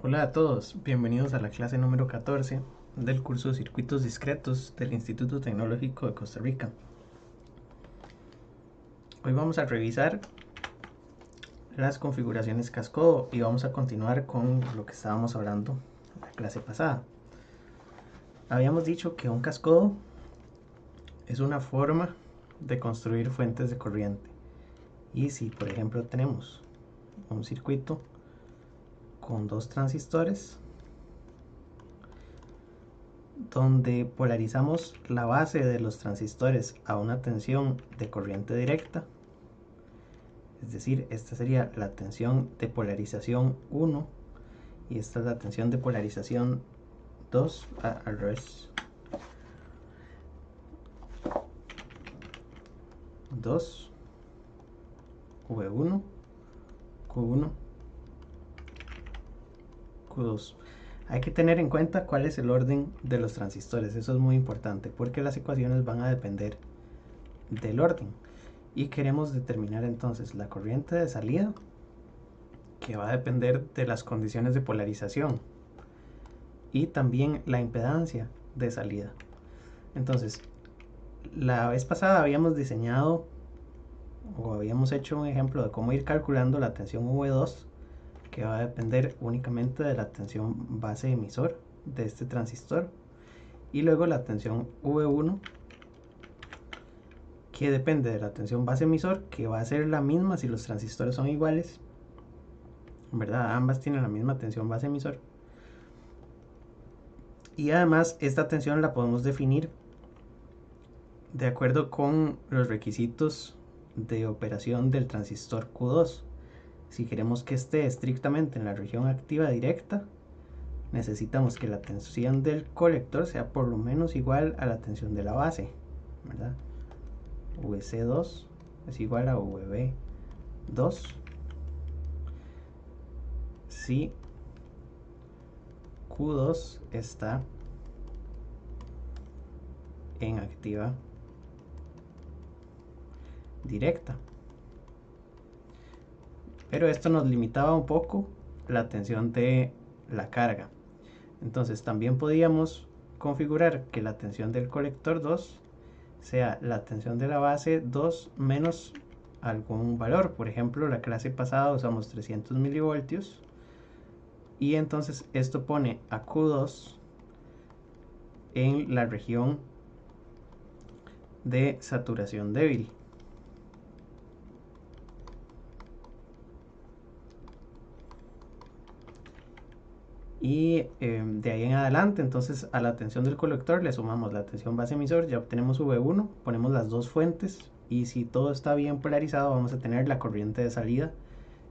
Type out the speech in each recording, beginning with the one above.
Hola a todos, bienvenidos a la clase número 14 del curso de Circuitos Discretos del Instituto Tecnológico de Costa Rica. Hoy vamos a revisar las configuraciones cascodo y vamos a continuar con lo que estábamos hablando en la clase pasada. Habíamos dicho que un cascodo es una forma de construir fuentes de corriente. Y si por ejemplo tenemos un circuito con dos transistores donde polarizamos la base de los transistores a una tensión de corriente directa, es decir, esta sería la tensión de polarización 1 y esta es la tensión de polarización 2, al revés, 2, V1, Q1, Q2. Hay que tener en cuenta cuál es el orden de los transistores, eso es muy importante porque las ecuaciones van a depender del orden. Y queremos determinar entonces la corriente de salida, que va a depender de las condiciones de polarización, y también la impedancia de salida. Entonces, la vez pasada habíamos diseñado o habíamos hecho un ejemplo de cómo ir calculando la tensión V2, que va a depender únicamente de la tensión base emisor de este transistor, y luego la tensión V1, que depende de la tensión base emisor, que va a ser la misma si los transistores son iguales, ¿verdad? Ambas tienen la misma tensión base emisor. Y además esta tensión la podemos definir de acuerdo con los requisitos de operación del transistor Q2. Si queremos que esté estrictamente en la región activa directa, necesitamos que la tensión del colector sea por lo menos igual a la tensión de la base, ¿verdad? VC2 es igual a VB2 si Q2 está en activa directa. Pero esto nos limitaba un poco la tensión de la carga. Entonces también podíamos configurar que la tensión del colector 2 sea la tensión de la base 2 menos algún valor. Por ejemplo, la clase pasada usamos 300 milivoltios. Y entonces esto pone a Q2 en la región de saturación débil. Y de ahí en adelante, entonces a la tensión del colector le sumamos la tensión base emisor, ya obtenemos V1, ponemos las dos fuentes y si todo está bien polarizado vamos a tener la corriente de salida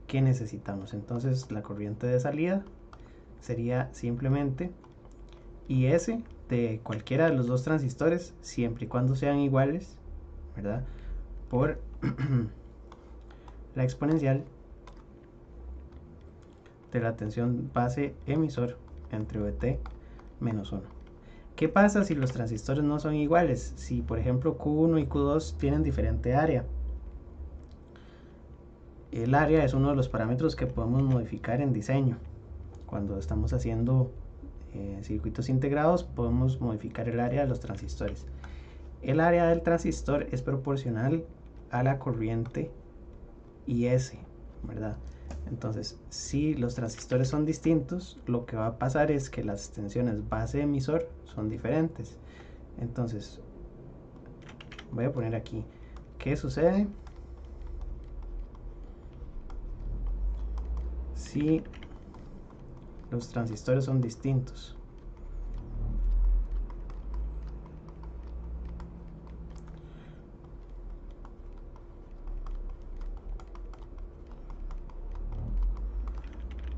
que necesitamos. Entonces la corriente de salida sería simplemente IS de cualquiera de los dos transistores, siempre y cuando sean iguales, ¿verdad? Por la exponencial de la tensión base emisor entre VT menos 1. ¿Qué pasa si los transistores no son iguales? Si por ejemplo Q1 y Q2 tienen diferente área. El área es uno de los parámetros que podemos modificar en diseño. Cuando estamos haciendo circuitos integrados podemos modificar el área de los transistores. El área del transistor es proporcional a la corriente IS, ¿verdad? Entonces, si los transistores son distintos, lo que va a pasar es que las tensiones base emisor son diferentes. Entonces, voy a poner aquí, ¿qué sucede si los transistores son distintos?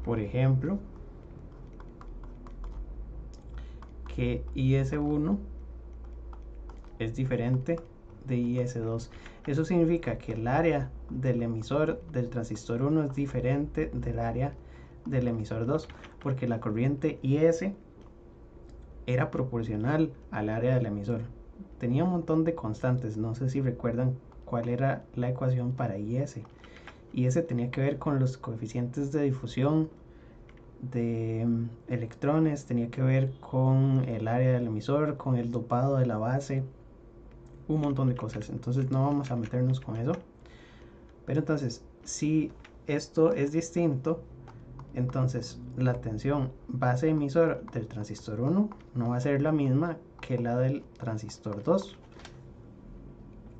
Por ejemplo, que IS1 es diferente de IS2. Eso significa que el área del emisor del transistor 1 es diferente del área del emisor 2, porque la corriente IS era proporcional al área del emisor. Tenía un montón de constantes, no sé si recuerdan cuál era la ecuación para IS. IS tenía que ver con los coeficientes de difusión de electrones, tenía que ver con el área del emisor, con el dopado de la base, un montón de cosas. Entonces no vamos a meternos con eso. Pero entonces, si esto es distinto, entonces la tensión base emisor del transistor 1 no va a ser la misma que la del transistor 2.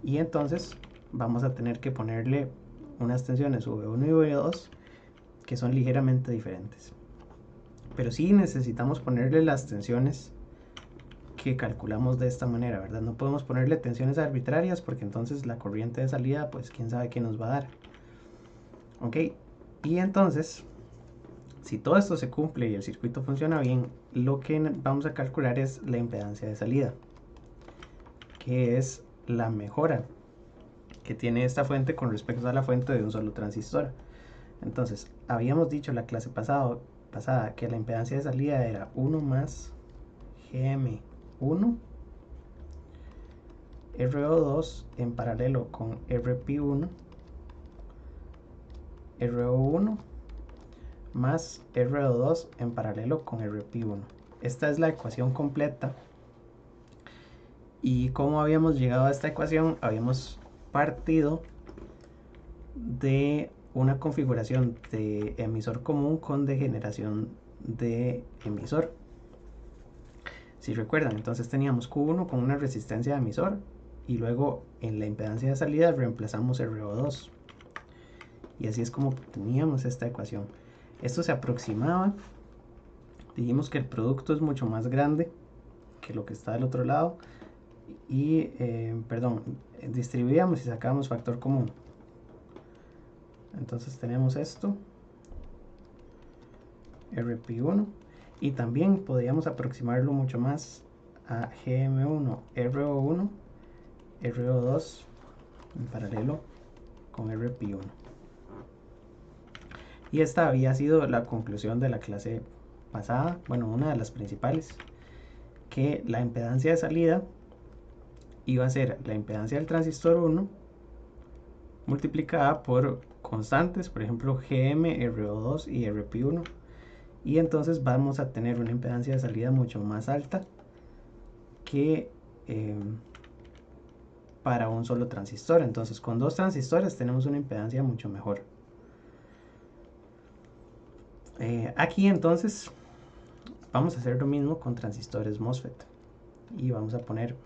Y entonces vamos a tener que ponerle unas tensiones V1 y V2 que son ligeramente diferentes. Pero sí necesitamos ponerle las tensiones que calculamos de esta manera, ¿verdad? No podemos ponerle tensiones arbitrarias porque entonces la corriente de salida, pues quién sabe qué nos va a dar. Ok, y entonces, si todo esto se cumple y el circuito funciona bien, lo que vamos a calcular es la impedancia de salida, que es la mejora que tiene esta fuente con respecto a la fuente de un solo transistor. Entonces, habíamos dicho la clase pasada que la impedancia de salida era 1 más GM1 RO2 en paralelo con RP1 RO1 más RO2 en paralelo con RP1. Esta es la ecuación completa. ¿Y cómo habíamos llegado a esta ecuación? Habíamos partido de una configuración de emisor común con degeneración de emisor. Si recuerdan, entonces teníamos Q1 con una resistencia de emisor y luego en la impedancia de salida reemplazamos RO2. Y así es como teníamos esta ecuación. Esto se aproximaba. Dijimos que el producto es mucho más grande que lo que está del otro lado. Y, distribuíamos y sacábamos factor común. Entonces tenemos esto, RP1. Y también podríamos aproximarlo mucho más a GM1, RO1, RO2 en paralelo con RP1. Y esta había sido la conclusión de la clase pasada, bueno, una de las principales, que la impedancia de salida iba a ser la impedancia del transistor 1 multiplicada por constantes, por ejemplo GM, RO2 y RP1, y entonces vamos a tener una impedancia de salida mucho más alta que para un solo transistor. Entonces con dos transistores tenemos una impedancia mucho mejor. Aquí entonces vamos a hacer lo mismo con transistores MOSFET y vamos a poner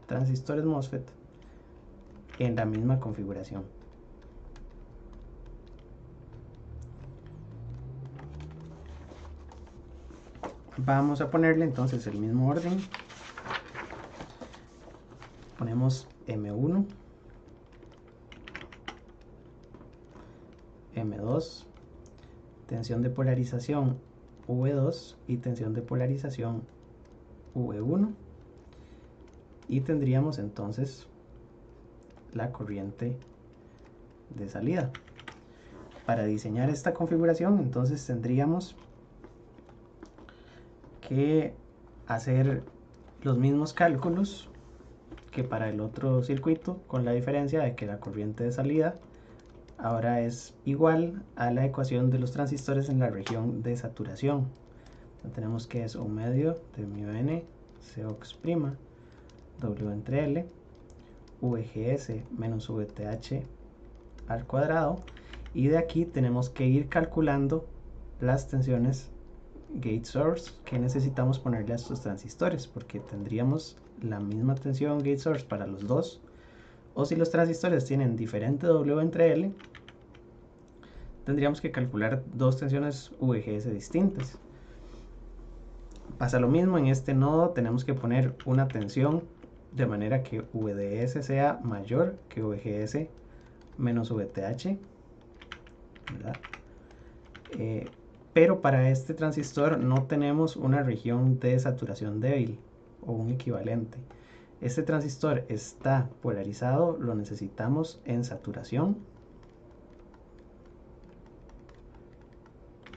transistores MOSFET en la misma configuración. Vamos a ponerle entonces el mismo orden. Ponemos M1, M2, tensión de polarización V2 y tensión de polarización V1, y tendríamos entonces la corriente de salida. Para diseñar esta configuración entonces tendríamos que hacer los mismos cálculos que para el otro circuito, con la diferencia de que la corriente de salida ahora es igual a la ecuación de los transistores en la región de saturación. Entonces tenemos que es un medio de mu n Cox' W entre L VGS menos VTH al cuadrado, y de aquí tenemos que ir calculando las tensiones gate source que necesitamos ponerle a estos transistores, porque tendríamos la misma tensión gate source para los dos, o si los transistores tienen diferente W entre L, tendríamos que calcular dos tensiones VGS distintas. Pasa lo mismo en este nodo, tenemos que poner una tensión de manera que VDS sea mayor que VGS menos VTH, ¿verdad? Pero para este transistor no tenemos una región de saturación débil o un equivalente. Este transistor está polarizado, lo necesitamos en saturación.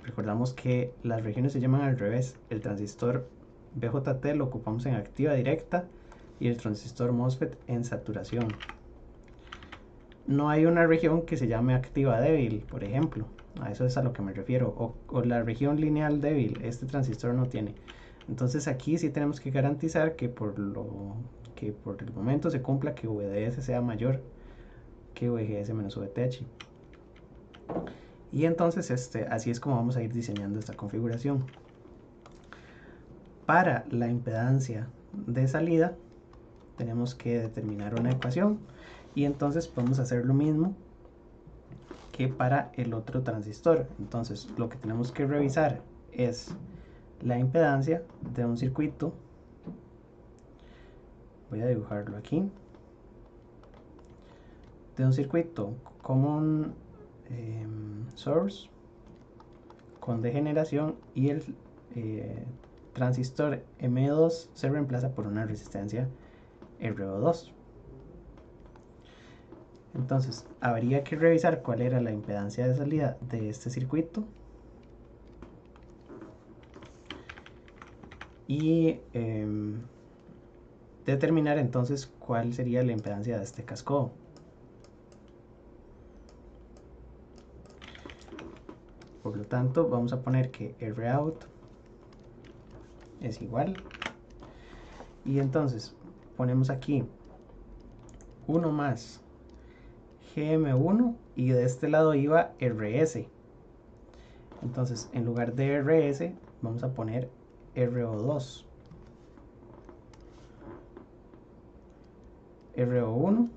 Recordamos que las regiones se llaman al revés. El transistor BJT lo ocupamos en activa directa y el transistor MOSFET en saturación. No hay una región que se llame activa débil, por ejemplo. A eso es a lo que me refiero. O la región lineal débil, este transistor no tiene. Entonces aquí sí tenemos que garantizar que por el momento se cumpla que VDS sea mayor que VGS menos VTH. Y entonces así es como vamos a ir diseñando esta configuración. Para la impedancia de salida tenemos que determinar una ecuación y entonces podemos hacer lo mismo que para el otro transistor. Entonces lo que tenemos que revisar es la impedancia de un circuito. Voy a dibujarlo aquí. De un circuito common source con degeneración y el transistor M2 se reemplaza por una resistencia RO2. Entonces habría que revisar cuál era la impedancia de salida de este circuito y determinar entonces cuál sería la impedancia de este cascodo. Por lo tanto vamos a poner que Rout es igual, y entonces ponemos aquí 1 más GM1 y de este lado iba RS. Entonces en lugar de RS vamos a poner RO2. RO1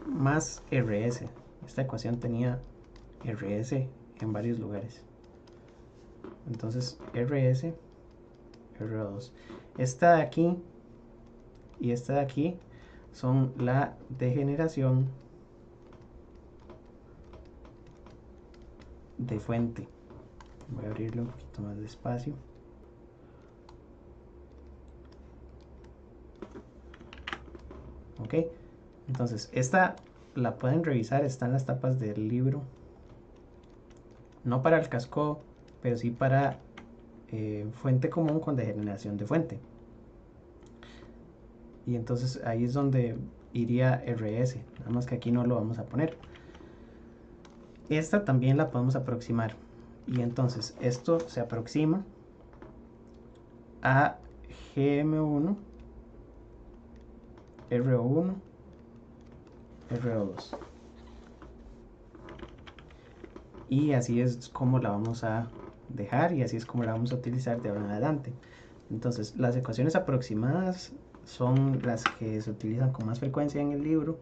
más RS. Esta ecuación tenía RS en varios lugares. Entonces RS, RO2. Esta de aquí y esta de aquí son la degeneración de fuente. Voy a abrirlo un poquito más despacio. Ok, entonces esta la pueden revisar, está en las tapas del libro. No para el casco, pero sí para fuente común con degeneración de fuente. Y entonces ahí es donde iría RS, nada más que aquí no lo vamos a poner. Esta también la podemos aproximar, y entonces esto se aproxima a GM1, RO1, RO2. Y así es como la vamos a dejar, y así es como la vamos a utilizar de ahora en adelante. Entonces las ecuaciones aproximadas son las que se utilizan con más frecuencia en el libro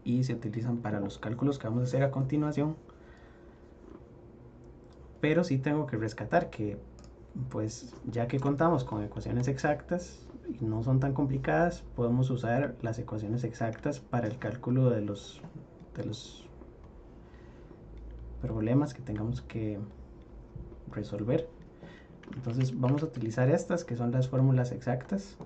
y se utilizan para los cálculos que vamos a hacer a continuación. Pero sí tengo que rescatar que, pues ya que contamos con ecuaciones exactas y no son tan complicadas, podemos usar las ecuaciones exactas para el cálculo de los problemas que tengamos que resolver. Entonces vamos a utilizar estas, que son las fórmulas exactas.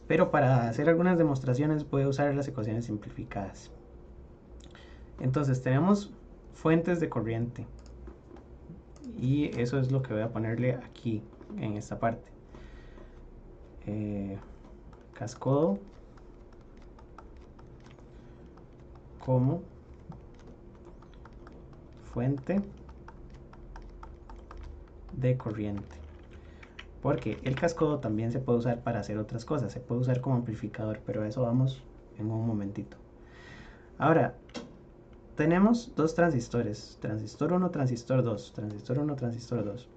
Pero para hacer algunas demostraciones voy a usar las ecuaciones simplificadas. Entonces tenemos fuentes de corriente, y eso es lo que voy a ponerle aquí en esta parte. Cascodo como fuente de corriente, porque el cascodo también se puede usar para hacer otras cosas, se puede usar como amplificador, pero a eso vamos en un momentito. Ahora tenemos dos transistores, transistor 1, transistor 2, transistor 1, transistor 2,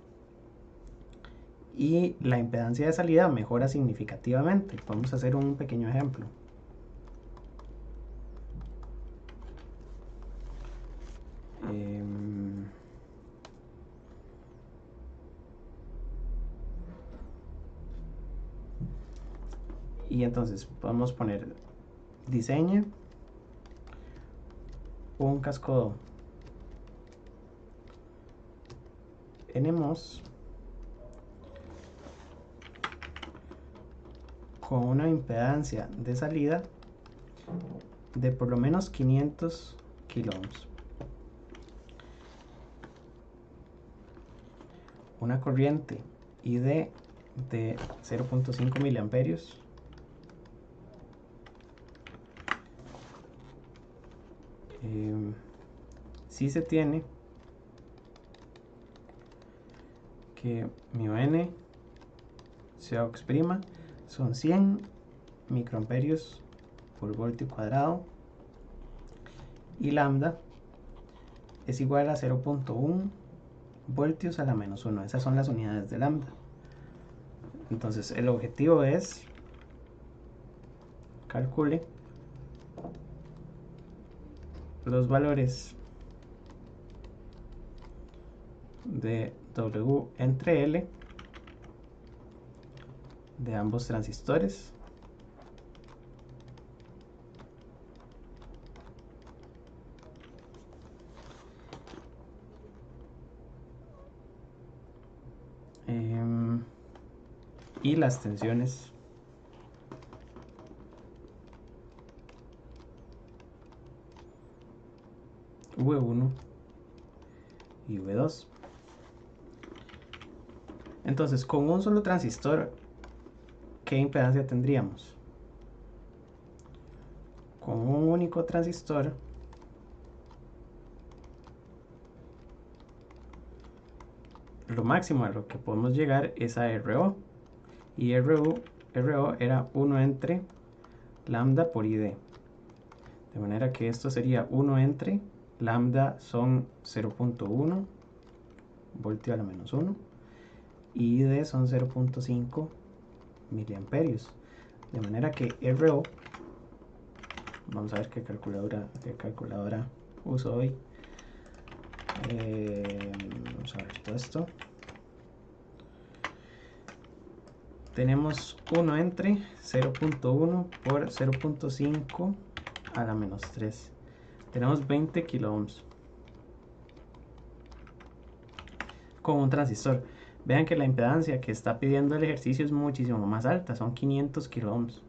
y la impedancia de salida mejora significativamente. Vamos a hacer un pequeño ejemplo. Y entonces podemos poner diseña un cascodo NMOS con una impedancia de salida de por lo menos 500 kilo ohms, una corriente ID de 0.5 miliamperios si se tiene que mu n Cox' son 100 microamperios por voltio cuadrado y lambda es igual a 0.1 voltios a la menos 1. Esas son las unidades de lambda. Entonces el objetivo es calcule los valores de W entre L de ambos transistores y las tensiones V1 y V2. Entonces, con un solo transistor, ¿qué impedancia tendríamos? Con un único transistor, lo máximo a lo que podemos llegar es a RO, y RO era 1 entre lambda por ID, de manera que esto sería 1 entre lambda son 0.1 voltio a la menos 1 y ID son 0.5 miliamperios, de manera que RO, vamos a ver qué calculadora uso hoy. Vamos a ver todo esto. Tenemos 1 entre 0.1 por 0.5 a la menos 3. Tenemos 20 kilo ohms con un transistor. Vean que la impedancia que está pidiendo el ejercicio es muchísimo más alta, son 500 kilo ohms.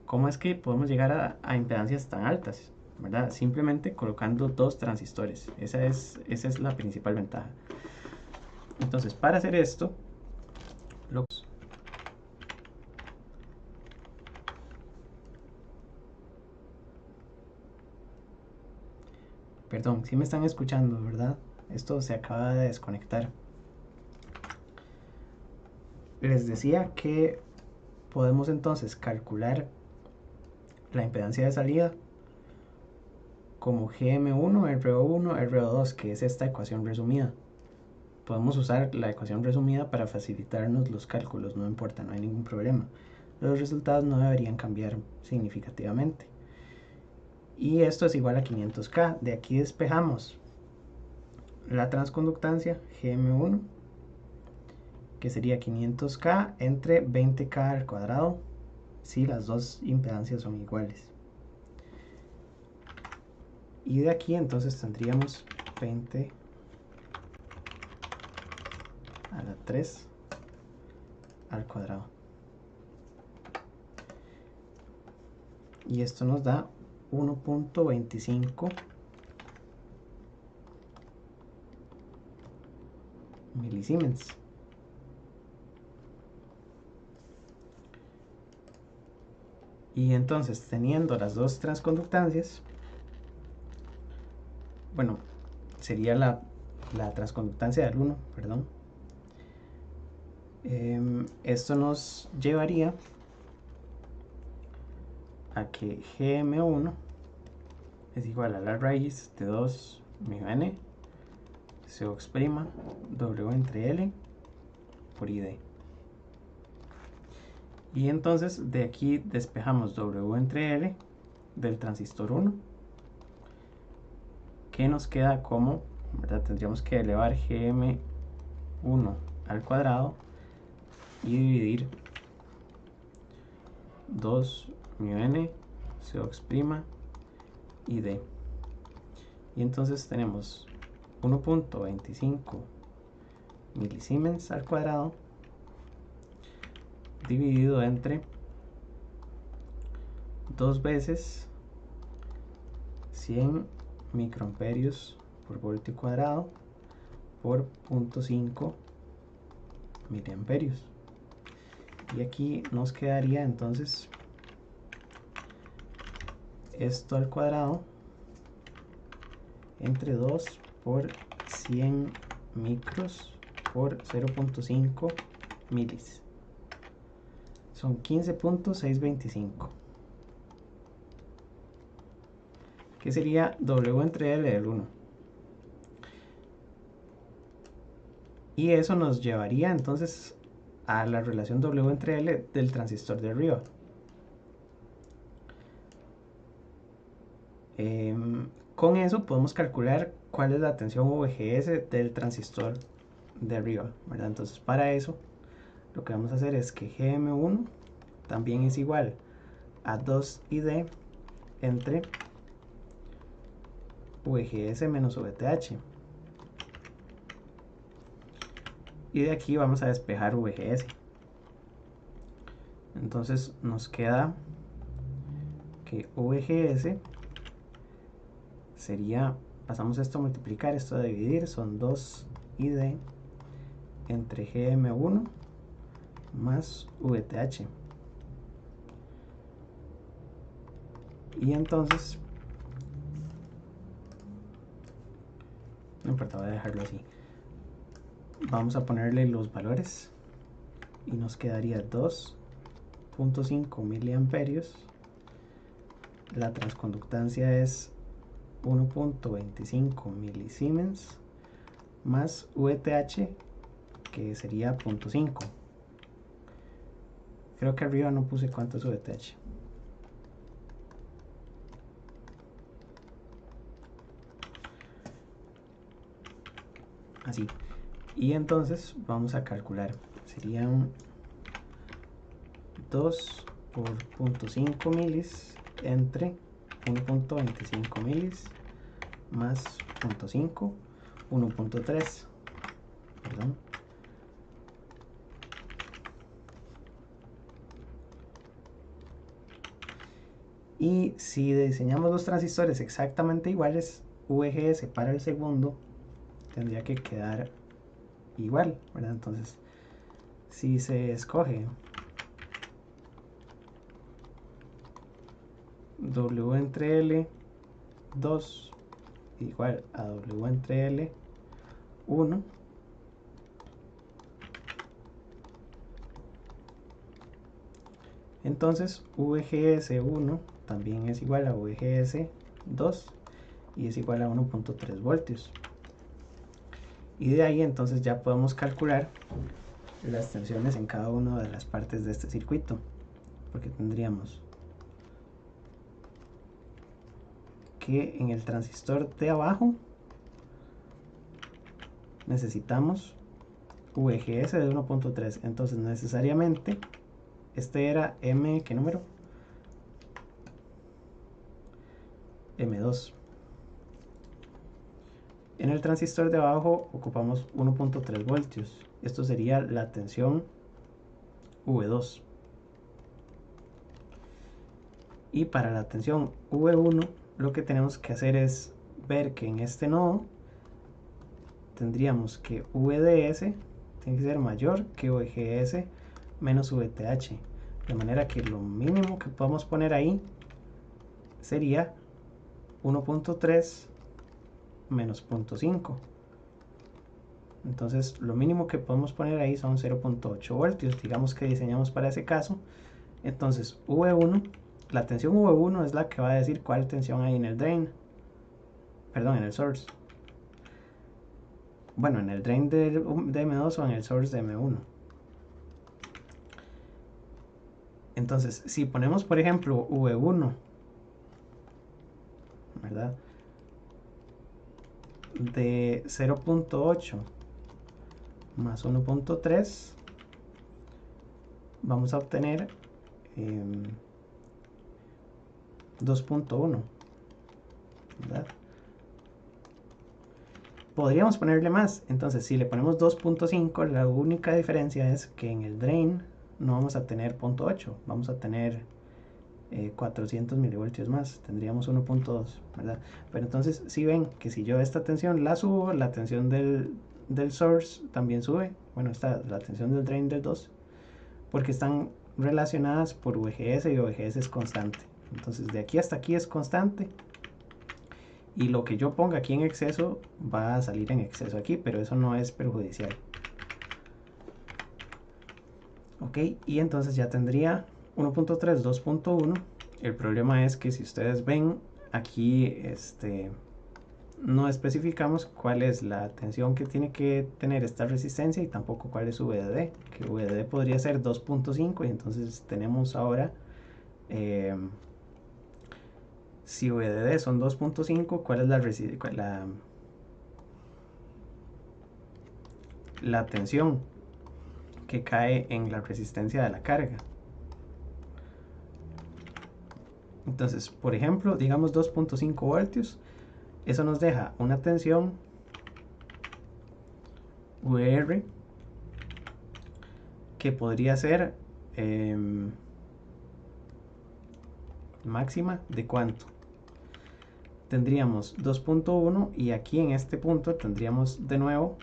¿Cómo es que podemos llegar a impedancias tan altas? ¿Verdad? Simplemente colocando dos transistores. Esa es la principal ventaja. Entonces, para hacer esto, perdón, si me están escuchando, ¿verdad? Esto se acaba de desconectar. Les decía que podemos entonces calcular la impedancia de salida como GM1, RO1, RO2, que es esta ecuación resumida. Podemos usar la ecuación resumida para facilitarnos los cálculos, no importa, no hay ningún problema. Los resultados no deberían cambiar significativamente. Y esto es igual a 500K. De aquí despejamos la transconductancia GM1, que sería 500K entre 20K al cuadrado, si las dos impedancias son iguales. Y de aquí entonces tendríamos 20 a la 3 al cuadrado. Y esto nos da 1.25 milisiemens. Y entonces, teniendo las dos transconductancias, bueno, sería la transconductancia del 1, perdón. Esto nos llevaría a que GM1 es igual a la raíz de 2 mu n Cox' W entre L por ID. Y entonces de aquí despejamos W entre L del transistor 1, que nos queda como, ¿verdad? Tendríamos que elevar GM1 al cuadrado y dividir 2 mu n Cox' y D. Y entonces tenemos 1.25 milisiemens al cuadrado dividido entre 2 veces 100 microamperios por voltio cuadrado por 0.5 miliamperios. Y aquí nos quedaría entonces esto al cuadrado entre 2 por 100 micros por 0.5 milis. Son 15.625. Que sería W entre L del 1. Y eso nos llevaría entonces a la relación W entre L del transistor de arriba. Con eso podemos calcular cuál es la tensión VGS del transistor de arriba, ¿verdad? Entonces para eso lo que vamos a hacer es que GM1 también es igual a 2ID entre VGS menos VTH. Y de aquí vamos a despejar VGS. Entonces nos queda que VGS sería, pasamos esto a multiplicar, esto a dividir, son 2ID entre GM1 más VTH. Y entonces, no importa, voy a dejarlo así. Vamos a ponerle los valores y nos quedaría 2.5 miliamperios. La transconductancia es 1.25 milisiemens más VTH, que sería 0.5. Creo que arriba no puse cuánto es VTH. Así. Y entonces vamos a calcular. Serían 2 por 0.5 milis entre 1.25 milis más 0.5, 1.3. Perdón. Y si diseñamos los transistores exactamente iguales, VGS para el segundo tendría que quedar igual, ¿verdad? Entonces, si se escoge W entre L 2 igual a W entre L 1, entonces VGS 1 también es igual a VGS 2 y es igual a 1.3 voltios. Y de ahí entonces ya podemos calcular las tensiones en cada una de las partes de este circuito, porque tendríamos que en el transistor de abajo necesitamos VGS de 1.3, entonces necesariamente este era M, ¿qué número? M2. En el transistor de abajo ocupamos 1.3 voltios. Esto sería la tensión V2. Y para la tensión V1 lo que tenemos que hacer es ver que en este nodo tendríamos que VDS tiene que ser mayor que VGS menos VTH. De manera que lo mínimo que podemos poner ahí sería 1.3 menos 0.5. Entonces lo mínimo que podemos poner ahí son 0.8 voltios. Digamos que diseñamos para ese caso. Entonces V1, la tensión V1 es la que va a decir cuál tensión hay en el drain. Perdón, en el source. Bueno, en el drain de M2 o en el source de M1. Entonces, si ponemos por ejemplo V1, ¿verdad? De 0.8 más 1.3, vamos a obtener 2.1, ¿verdad? Podríamos ponerle más, entonces si le ponemos 2.5, la única diferencia es que en el drain no vamos a tener 0.8, vamos a tener 400 milivoltios más, tendríamos 1.2, ¿verdad? Pero entonces si ven que si yo esta tensión la subo, la tensión del source también sube, bueno, está la tensión del drain del 2, porque están relacionadas por VGS y VGS es constante. Entonces de aquí hasta aquí es constante y lo que yo ponga aquí en exceso va a salir en exceso aquí, pero eso no es perjudicial. Ok, y entonces ya tendría 1.3, 2.1. El problema es que si ustedes ven aquí, no especificamos cuál es la tensión que tiene que tener esta resistencia y tampoco cuál es su VDD, que VDD podría ser 2.5 y entonces tenemos ahora, si VDD son 2.5, ¿cuál es la tensión que cae en la resistencia de la carga? Entonces, por ejemplo, digamos 2.5 voltios, eso nos deja una tensión VR que podría ser máxima de cuánto. Tendríamos 2.1 y aquí en este punto tendríamos de nuevo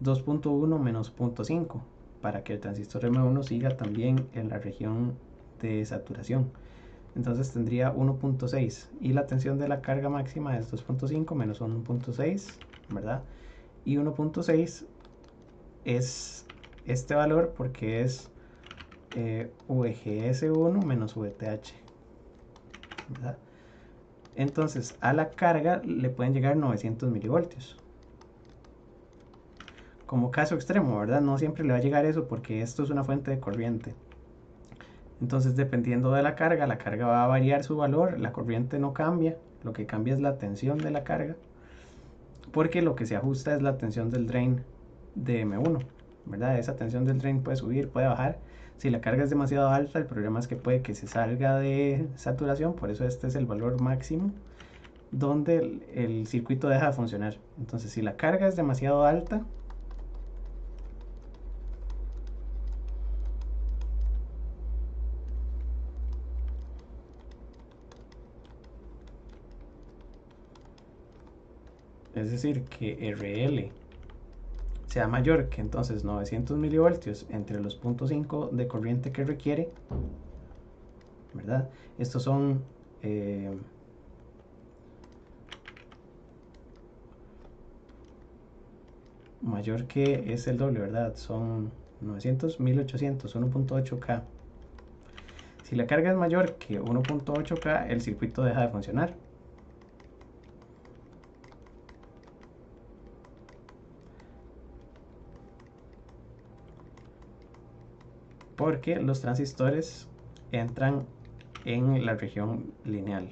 2.1 menos 0.5 para que el transistor M1 siga también en la región de saturación. Entonces tendría 1.6 y la tensión de la carga máxima es 2.5 menos 1.6, ¿verdad? Y 1.6 es este valor porque es VGS1 menos VTH, ¿verdad? Entonces a la carga le pueden llegar 900 milivoltios. Como caso extremo, ¿verdad? No siempre le va a llegar eso porque esto es una fuente de corriente. Entonces dependiendo de la carga va a variar su valor, la corriente no cambia, lo que cambia es la tensión de la carga, porque lo que se ajusta es la tensión del drain de M1, ¿verdad? Esa tensión del drain puede subir, puede bajar. Si la carga es demasiado alta, el problema es que puede que se salga de saturación, por eso este es el valor máximo donde el circuito deja de funcionar. Entonces si la carga es demasiado alta, es decir, que RL sea mayor que entonces 900 milivoltios entre los 0.5 de corriente que requiere, ¿verdad? Estos son mayor que es el doble, ¿verdad? Son 900, 1800, 1.8K. Si la carga es mayor que 1.8K, el circuito deja de funcionar. Porque los transistores entran en la región lineal.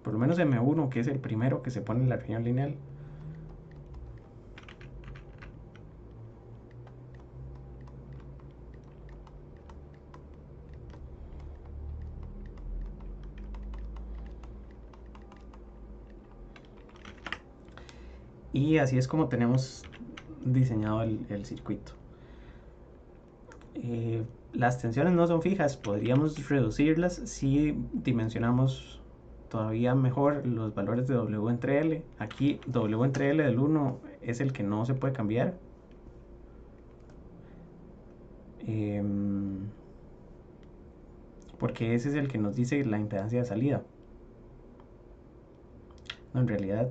Por lo menos M1, que es el primero que se pone en la región lineal. Y así es como tenemos diseñado el circuito. Las tensiones no son fijas, podríamos reducirlas si dimensionamos todavía mejor los valores de W entre L. Aquí W entre L del 1 es el que no se puede cambiar. Porque ese es el que nos dice la impedancia de salida. No, en realidad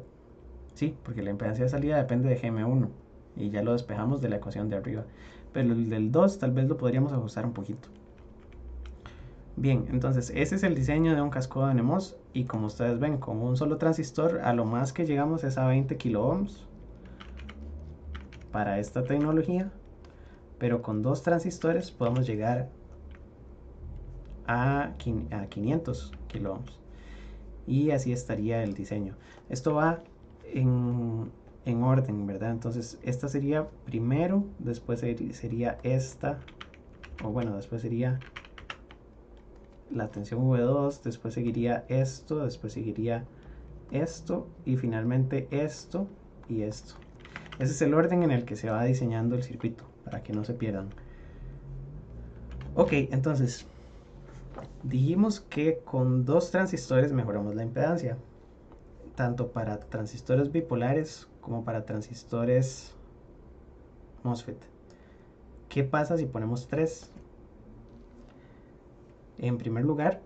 sí, porque la impedancia de salida depende de GM1 y ya lo despejamos de la ecuación de arriba. Pero el del 2 tal vez lo podríamos ajustar un poquito. Bien, entonces ese es el diseño de un casco de NMOS y como ustedes ven, con un solo transistor a lo más que llegamos es a 20 kilo ohms para esta tecnología, pero con dos transistores podemos llegar a 500 kilo ohms y así estaría el diseño. Esto va en orden, ¿verdad? Entonces esta sería primero, después sería esta, o bueno, después sería la tensión V2, después seguiría esto, después seguiría esto y finalmente esto y esto. Ese es el orden en el que se va diseñando el circuito para que no se pierdan. Ok, entonces dijimos que con dos transistores mejoramos la impedancia, tanto para transistores bipolares como para transistores MOSFET. ¿Qué pasa si ponemos tres? En primer lugar,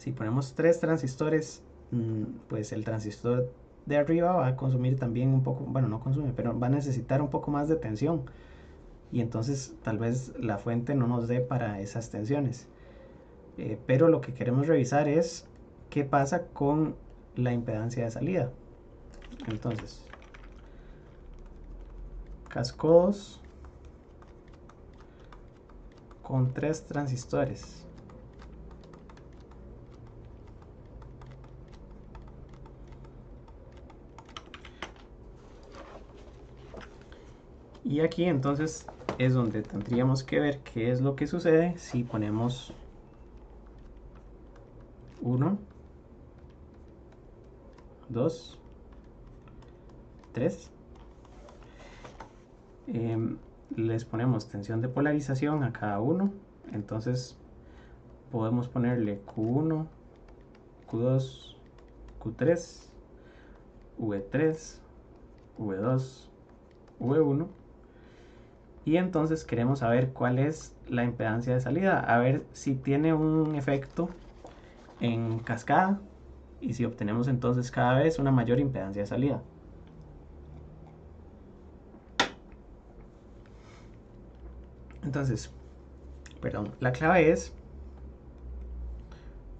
Si ponemos 3 transistores, pues el transistor de arriba va a consumir también un poco, bueno, no consume, pero va a necesitar un poco más de tensión. Y entonces tal vez la fuente no nos dé para esas tensiones. Pero lo que queremos revisar es qué pasa con la impedancia de salida. Entonces, cascodos con 3 transistores. Y aquí entonces es donde tendríamos que ver qué es lo que sucede si ponemos 1, 2, 3. Les ponemos tensión de polarización a cada uno. Entonces podemos ponerle Q1, Q2, Q3, V3, V2, V1. Y entonces queremos saber cuál es la impedancia de salida, a ver si tiene un efecto en cascada y si obtenemos entonces cada vez una mayor impedancia de salida. Entonces, perdón, la clave es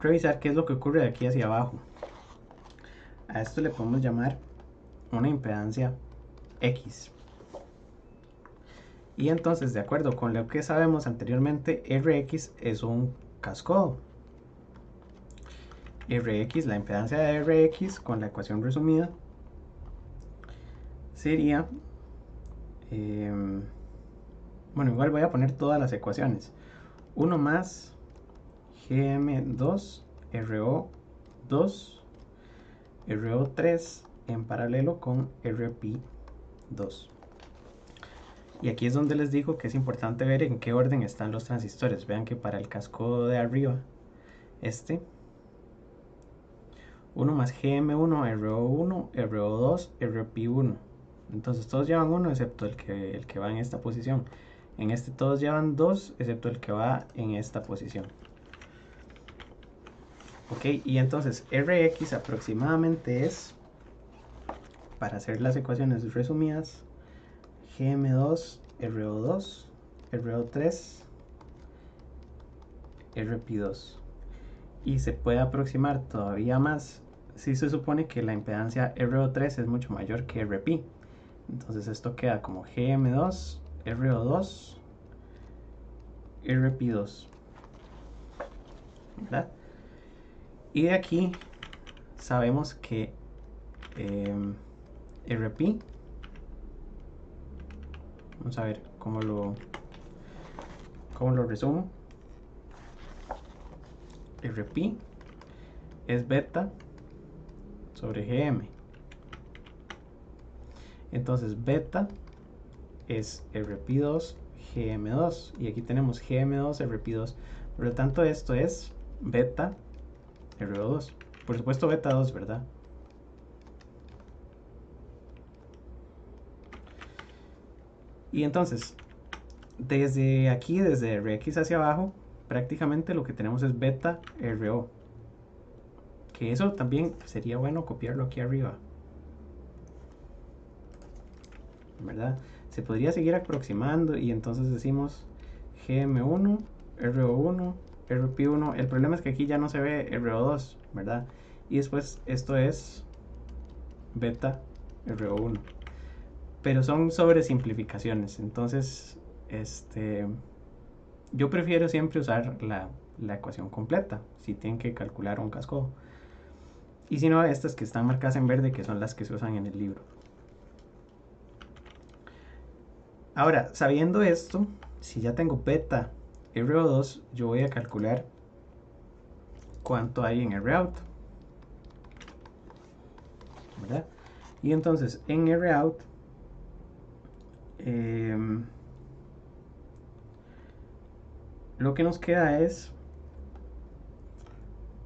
revisar qué es lo que ocurre de aquí hacia abajo. A esto le podemos llamar una impedancia X. Y entonces, de acuerdo con lo que sabemos anteriormente, Rx es un cascodo. Rx, la impedancia de Rx con la ecuación resumida sería, bueno, igual voy a poner todas las ecuaciones. 1 más Gm2 RO2 RO3 en paralelo con Rp2. Y aquí es donde les digo que es importante ver en qué orden están los transistores. Vean que para el cascodo de arriba, 1 más Gm1 RO1 RO2 Rp1. Entonces todos llevan 1 excepto el que va en esta posición. En este todos llevan 2 excepto el que va en esta posición. Ok, y entonces Rx aproximadamente es, para hacer las ecuaciones resumidas, Gm2 RO2 RO3 Rp2. Y se puede aproximar todavía más si se supone que la impedancia RO3 es mucho mayor que Rp. Entonces esto queda como Gm2 RO2 Rp2, ¿verdad? Y de aquí sabemos que Rp, vamos a ver cómo lo resumo. Rp es beta sobre Gm. Entonces beta es Rp2 Gm2 y aquí tenemos Gm2 Rp2. Por lo tanto esto es beta RO2. Por supuesto beta 2, ¿verdad? Y entonces, desde aquí, desde Rx hacia abajo, prácticamente lo que tenemos es beta RO. Que eso también sería bueno copiarlo aquí arriba, ¿verdad? Se podría seguir aproximando y entonces decimos Gm1, RO1, Rp1. El problema es que aquí ya no se ve RO2, ¿verdad? Y después esto es beta RO1. Pero son sobresimplificaciones. Entonces, yo prefiero siempre usar la ecuación completa si tienen que calcular un cascodo. Y si no, estas que están marcadas en verde, que son las que se usan en el libro. Ahora, sabiendo esto, si ya tengo beta RO2, yo voy a calcular cuánto hay en Rout, ¿verdad? Y entonces en Rout, lo que nos queda es,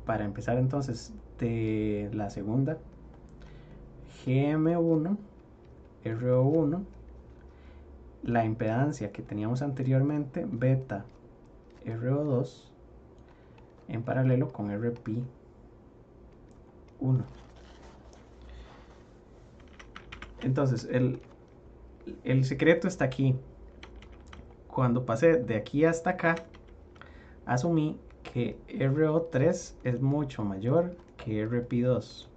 para empezar entonces de la segunda, Gm1 RO1, la impedancia que teníamos anteriormente, beta RO2, en paralelo con RP1. Entonces, el secreto está aquí. Cuando pasé de aquí hasta acá, asumí que RO3 es mucho mayor que RP2,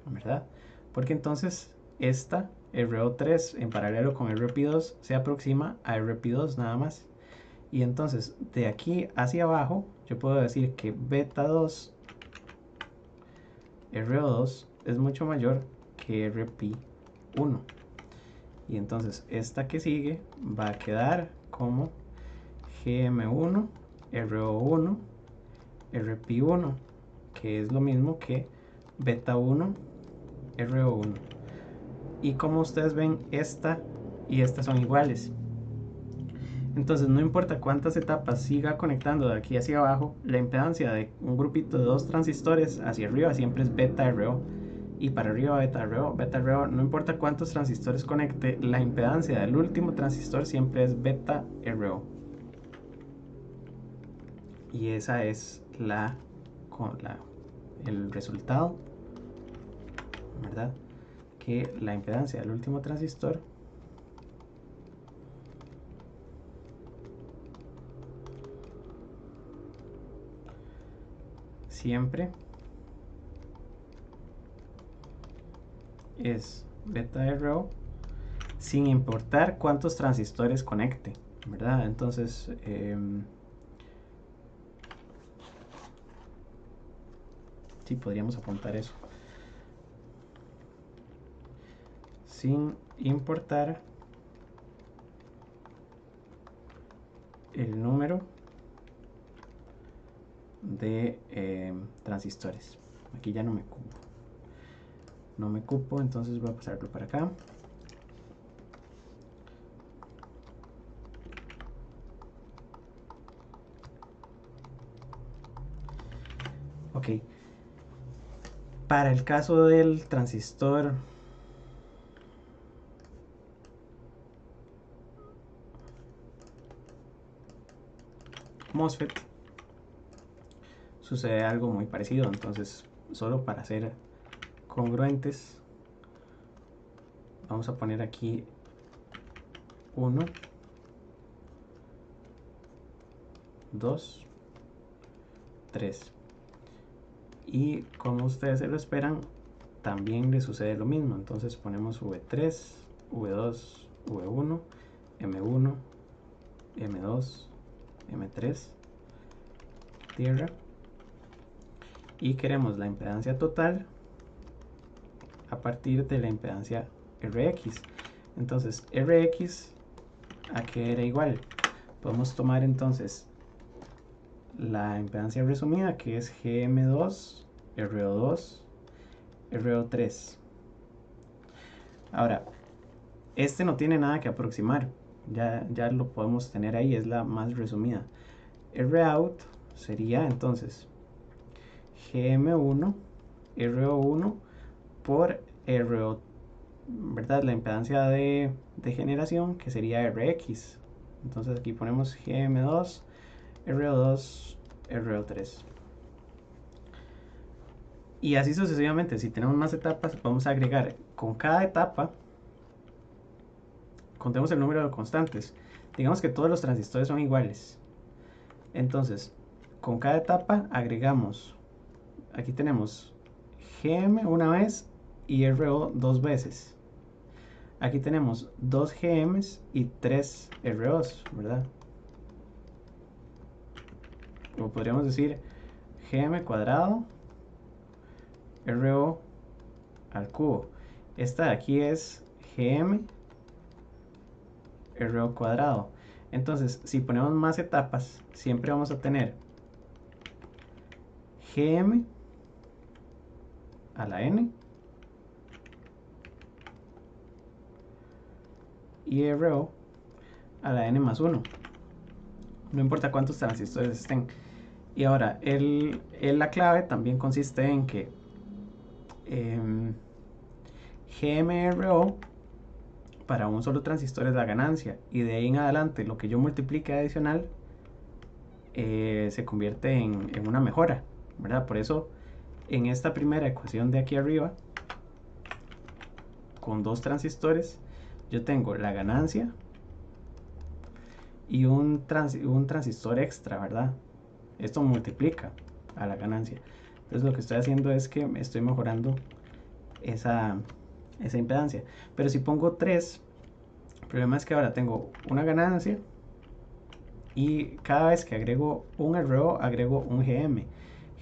¿verdad? Porque entonces esta RO3 en paralelo con RP2 se aproxima a RP2 nada más. Y entonces de aquí hacia abajo yo puedo decir que beta 2 RO2 es mucho mayor que RP1. Y entonces esta que sigue va a quedar como GM1 RO1 RP1, que es lo mismo que beta 1 RO1. Y como ustedes ven, esta y esta son iguales. Entonces no importa cuántas etapas siga conectando de aquí hacia abajo, la impedancia de un grupito de dos transistores hacia arriba siempre es beta RO. Y para arriba beta RO, no importa cuántos transistores conecte, la impedancia del último transistor siempre es beta RO. Y esa es el resultado, ¿verdad? Que la impedancia del último transistor siempre es beta RO sin importar cuántos transistores conecte, ¿verdad? Entonces, sí podríamos apuntar eso. Sin importar el número de transistores. Aquí ya no me cupo. No me cupo, entonces voy a pasarlo para acá. Ok. Para el caso del transistor MOSFET sucede algo muy parecido. Entonces, solo para ser congruentes, vamos a poner aquí 1, 2, 3. Y como ustedes se lo esperan, también le sucede lo mismo. Entonces ponemos V3, V2, V1, M1, M2, M3, tierra. Y queremos la impedancia total a partir de la impedancia Rx. Entonces Rx, ¿a qué era igual? Podemos tomar entonces la impedancia resumida, que es GM2, RO2, RO3. Ahora, este no tiene nada que aproximar, ya lo podemos tener ahí, es la más resumida. Rout sería entonces GM1 RO1 por RO, ¿verdad? La impedancia de generación, que sería Rx. Entonces aquí ponemos GM2 RO2 RO3. Y así sucesivamente. Si tenemos más etapas, vamos a agregar con cada etapa, contemos el número de constantes. Digamos que todos los transistores son iguales. Entonces, con cada etapa agregamos, aquí tenemos GM una vez y RO dos veces. Aquí tenemos 2 GMs y 3 ROs, ¿verdad? O podríamos decir GM cuadrado RO al cubo. Esta de aquí es GM RO cuadrado. Entonces, si ponemos más etapas, siempre vamos a tener GM a la N y RO a la N más 1. No importa cuántos transistores estén. Y ahora, la clave también consiste en que GMRO para un solo transistor es la ganancia. Y de ahí en adelante, lo que yo multiplique adicional se convierte en una mejora, ¿verdad? Por eso en esta primera ecuación de aquí arriba, con dos transistores, yo tengo la ganancia y un transistor extra, ¿verdad? Esto multiplica a la ganancia. Entonces lo que estoy haciendo es que estoy mejorando esa impedancia. Pero si pongo 3, el problema es que ahora tengo una ganancia y cada vez que agrego un RO agrego un GM.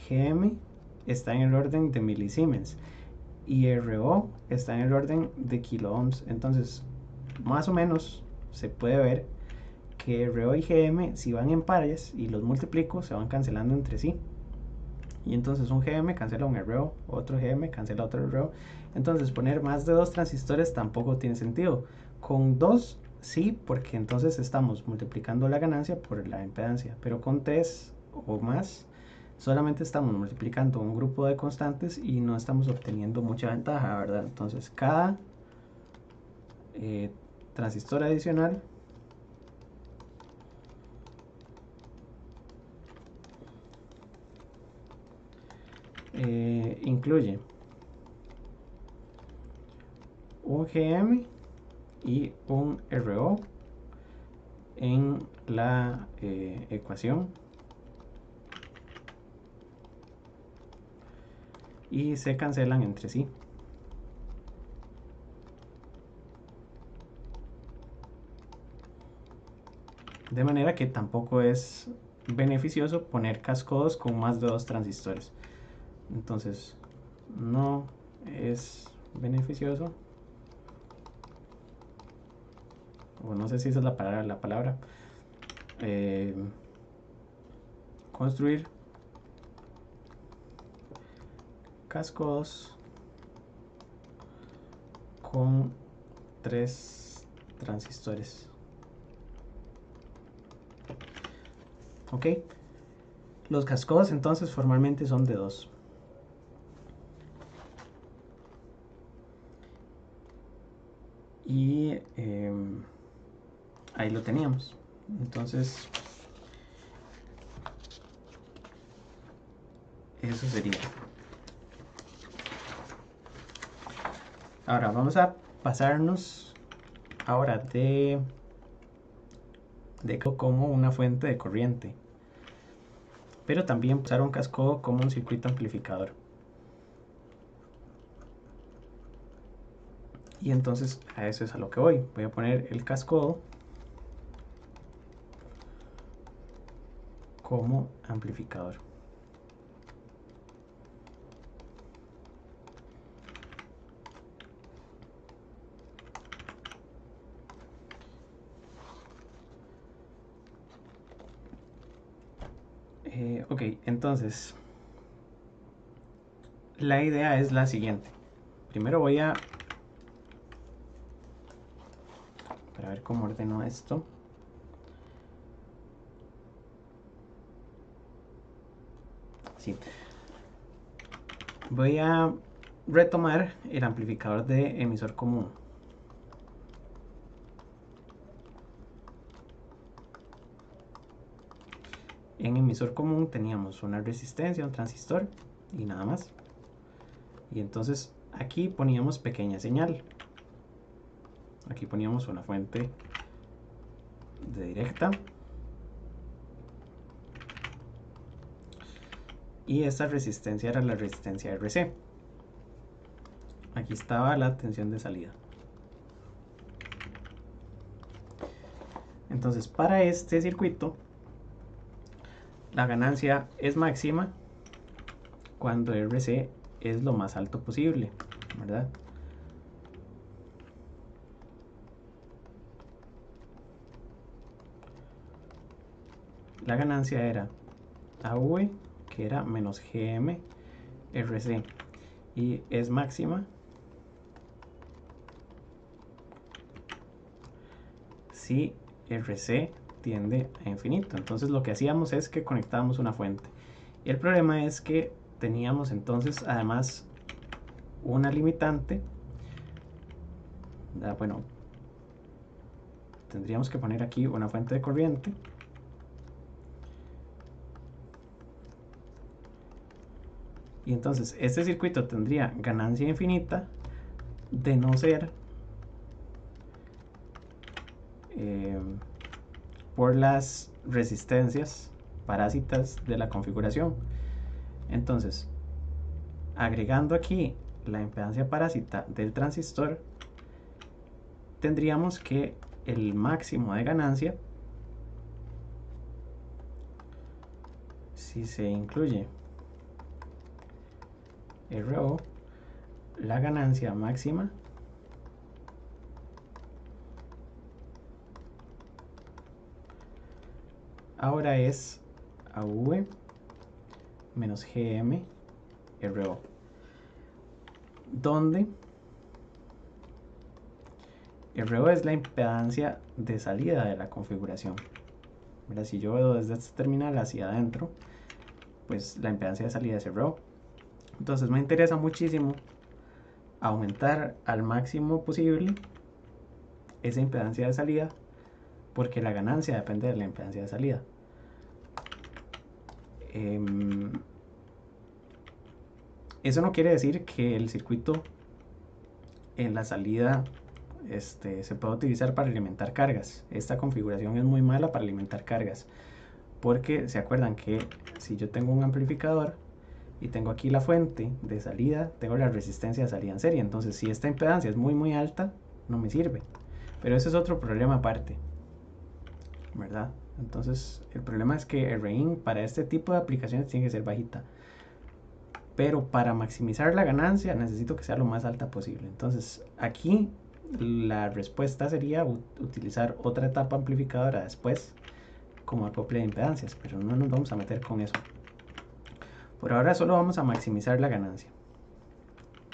GM está en el orden de milisiemens y RO está en el orden de kilo ohms. Entonces, más o menos se puede ver que RO y GM, si van en pares y los multiplico, se van cancelando entre sí. Y entonces un GM cancela un RO, otro GM cancela otro RO. Entonces poner más de 2 transistores tampoco tiene sentido. Con 2 sí, porque entonces estamos multiplicando la ganancia por la impedancia. Pero con 3 o más, solamente estamos multiplicando un grupo de constantes y no estamos obteniendo mucha ventaja, ¿verdad? Entonces cada transistor adicional incluye un GM y un RO en la ecuación y se cancelan entre sí. De manera que tampoco es beneficioso poner cascodos con más de 2 transistores. Entonces no es beneficioso, o no sé si esa es la palabra, construir cascodos con 3 transistores. Ok, los cascodos entonces formalmente son de 2. Y ahí lo teníamos. Entonces eso sería. Ahora vamos a pasarnos ahora de como una fuente de corriente, pero también usar un cascodo como un circuito amplificador. Y entonces a eso es a lo que voy. Voy a poner el cascodo como amplificador. Ok, entonces la idea es la siguiente. Primero voy a para ver cómo ordeno esto. Sí. Voy a retomar el amplificador de emisor común. En emisor común teníamos una resistencia, un transistor y nada más. Y entonces aquí poníamos pequeña señal. Aquí poníamos una fuente de directa. Y esta resistencia era la resistencia RC. Aquí estaba la tensión de salida. Entonces para este circuito la ganancia es máxima cuando RC es lo más alto posible, ¿verdad? La ganancia era AV, que era menos GM RC, y es máxima si RC tiende a infinito. Entonces lo que hacíamos es que conectábamos una fuente. Y el problema es que teníamos entonces además una limitante. Bueno, tendríamos que poner aquí una fuente de corriente Y entonces este circuito tendría ganancia infinita de no ser por las resistencias parásitas de la configuración. Entonces, agregando aquí la impedancia parásita del transistor, tendríamos que el máximo de ganancia, si se incluye RO, la ganancia máxima ahora es AV menos GM RO, donde RO es la impedancia de salida de la configuración. Mira, si yo veo desde este terminal hacia adentro, pues la impedancia de salida es RO. Entonces me interesa muchísimo aumentar al máximo posible esa impedancia de salida, porque la ganancia depende de la impedancia de salida. Eso no quiere decir que el circuito en la salida se puede utilizar para alimentar cargas. Esta configuración es muy mala para alimentar cargas, porque se acuerdan que si yo tengo un amplificador y tengo aquí la fuente de salida, tengo la resistencia de salida en serie. Entonces si esta impedancia es muy alta, no me sirve. Pero ese es otro problema aparte, ¿verdad? Entonces el problema es que el REIN para este tipo de aplicaciones tiene que ser bajita, pero para maximizar la ganancia necesito que sea lo más alta posible. Entonces aquí la respuesta sería utilizar otra etapa amplificadora después como acople de impedancias, pero no nos vamos a meter con eso. Por ahora solo vamos a maximizar la ganancia,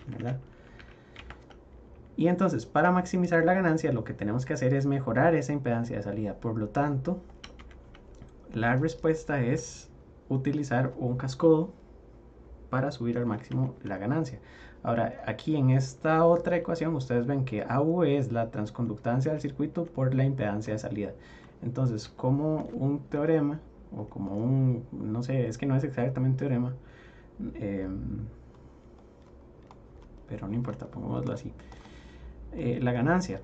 ¿verdad? Y entonces para maximizar la ganancia lo que tenemos que hacer es mejorar esa impedancia de salida. Por lo tanto, la respuesta es utilizar un cascodo para subir al máximo la ganancia. Ahora, aquí en esta otra ecuación ustedes ven que AV es la transconductancia del circuito por la impedancia de salida. Entonces, como un teorema, o como un, no sé, es que no es exactamente teorema, pero no importa, pongámoslo así. La ganancia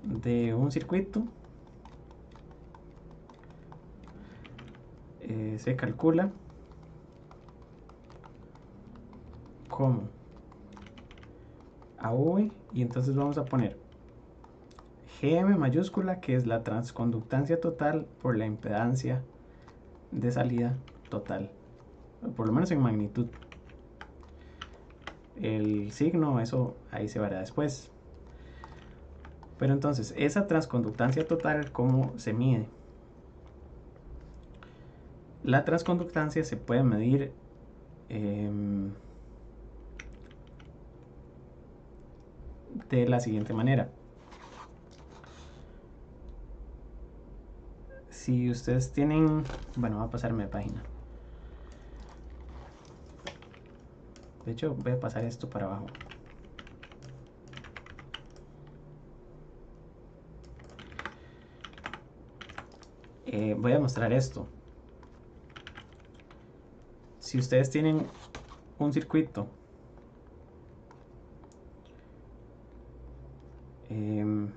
de un circuito se calcula como AV, y entonces vamos a poner GM mayúscula, que es la transconductancia total por la impedancia de salida total, por lo menos en magnitud. El signo, eso ahí se verá después. Pero entonces, esa transconductancia total, ¿cómo se mide? La transconductancia se puede medir de la siguiente manera. Si ustedes tienen, bueno, voy a pasarme de página. De hecho, voy a pasar esto para abajo. Voy a mostrar esto. Si ustedes tienen un circuito voy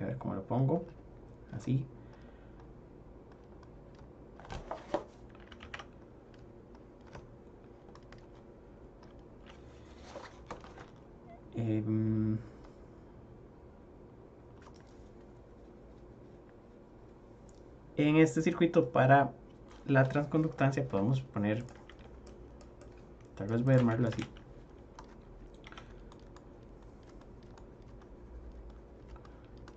a ver cómo lo pongo, así. En este circuito para la transconductancia podemos poner, tal vez voy a armarlo así.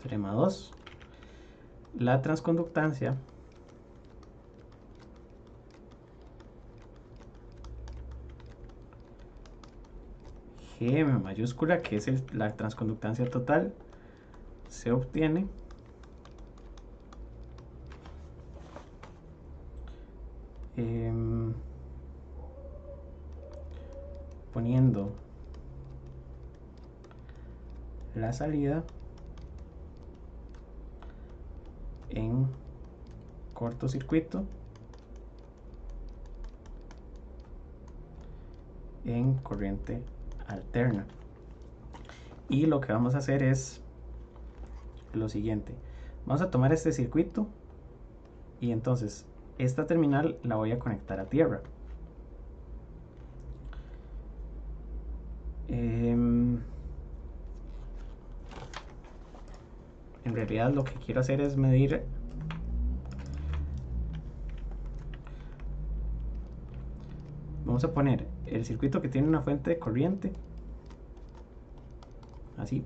Teorema 2. La transconductancia GM mayúscula, que es la transconductancia total, se obtiene poniendo la salida cortocircuito en corriente alterna. Y lo que vamos a hacer es lo siguiente: vamos a tomar este circuito y entonces esta terminal la voy a conectar a tierra. En realidad lo que quiero hacer es medir vamos a poner el circuito que tiene una fuente de corriente así,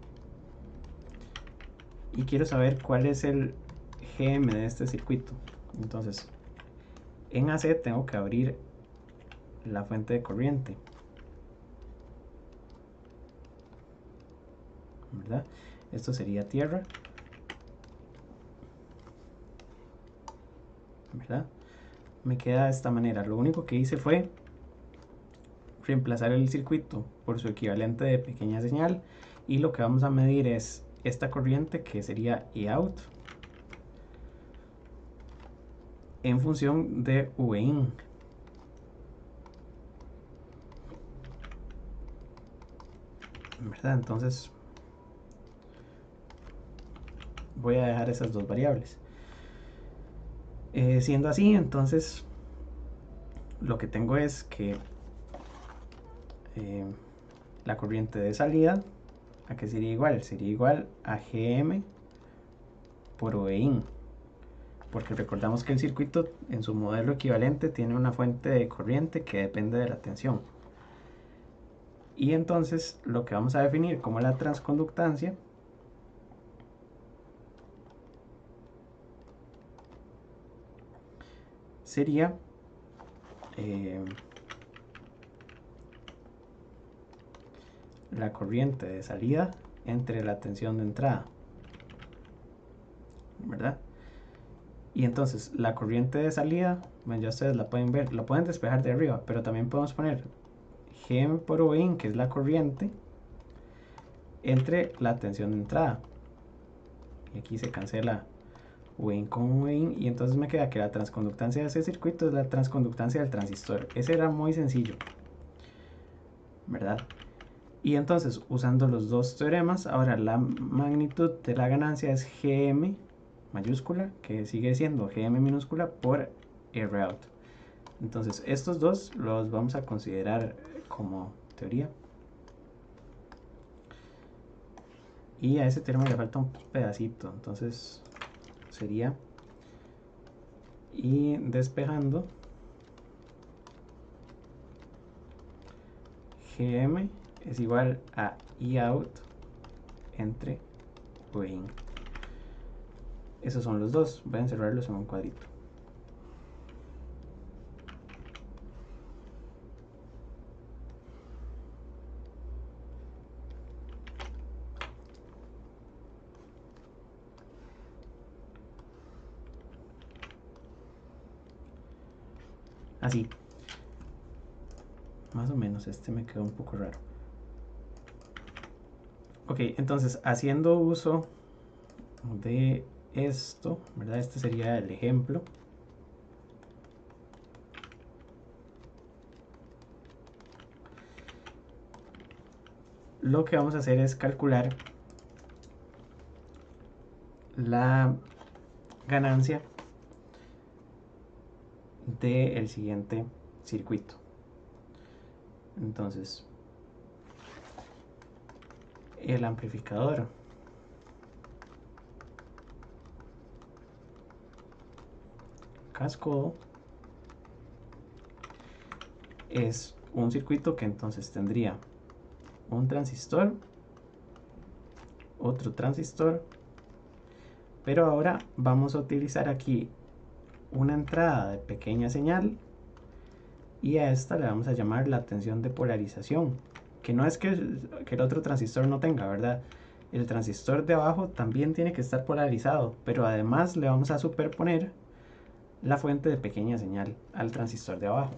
y quiero saber cuál es el GM de este circuito. Entonces en AC tengo que abrir la fuente de corriente, ¿verdad? Esto sería tierra, ¿verdad? Me queda de esta manera. Lo único que hice fue reemplazar el circuito por su equivalente de pequeña señal, y lo que vamos a medir es esta corriente, que sería Eout, en función de Vin. ¿Verdad? Entonces voy a dejar esas dos variables. Siendo así, entonces lo que tengo es que la corriente de salida, ¿a qué sería igual? Sería igual a GM por Vin, porque recordamos que el circuito en su modelo equivalente tiene una fuente de corriente que depende de la tensión. Y entonces lo que vamos a definir como la transconductancia sería la corriente de salida entre la tensión de entrada, ¿verdad? Y entonces la corriente de salida, bueno, ya ustedes la pueden ver, la pueden despejar de arriba, pero también podemos poner Gm por Vin, que es la corriente, entre la tensión de entrada. Y aquí se cancela Vin con Vin, y entonces me queda que la transconductancia de ese circuito es la transconductancia del transistor. Ese era muy sencillo, ¿verdad? Y entonces, usando los dos teoremas, ahora la magnitud de la ganancia es Gm mayúscula, que sigue siendo Gm minúscula, por Rout. Entonces estos dos los vamos a considerar como teoría, y a ese teorema le falta un pedacito, entonces sería, y despejando, Gm es igual a Eout entre Vin. Esos son los dos, voy a encerrarlos en un cuadrito. Así, más o menos. Este me quedó un poco raro. Ok, entonces haciendo uso de esto, ¿verdad? Este sería el ejemplo. Lo que vamos a hacer es calcular la ganancia del siguiente circuito. Entonces, el amplificador cascodo es un circuito que entonces tendría un transistor, otro transistor, pero ahora vamos a utilizar aquí una entrada de pequeña señal, y a esta le vamos a llamar la tensión de polarización, que no es que el otro transistor no tenga, ¿verdad? El transistor de abajo también tiene que estar polarizado, pero además le vamos a superponer la fuente de pequeña señal al transistor de abajo.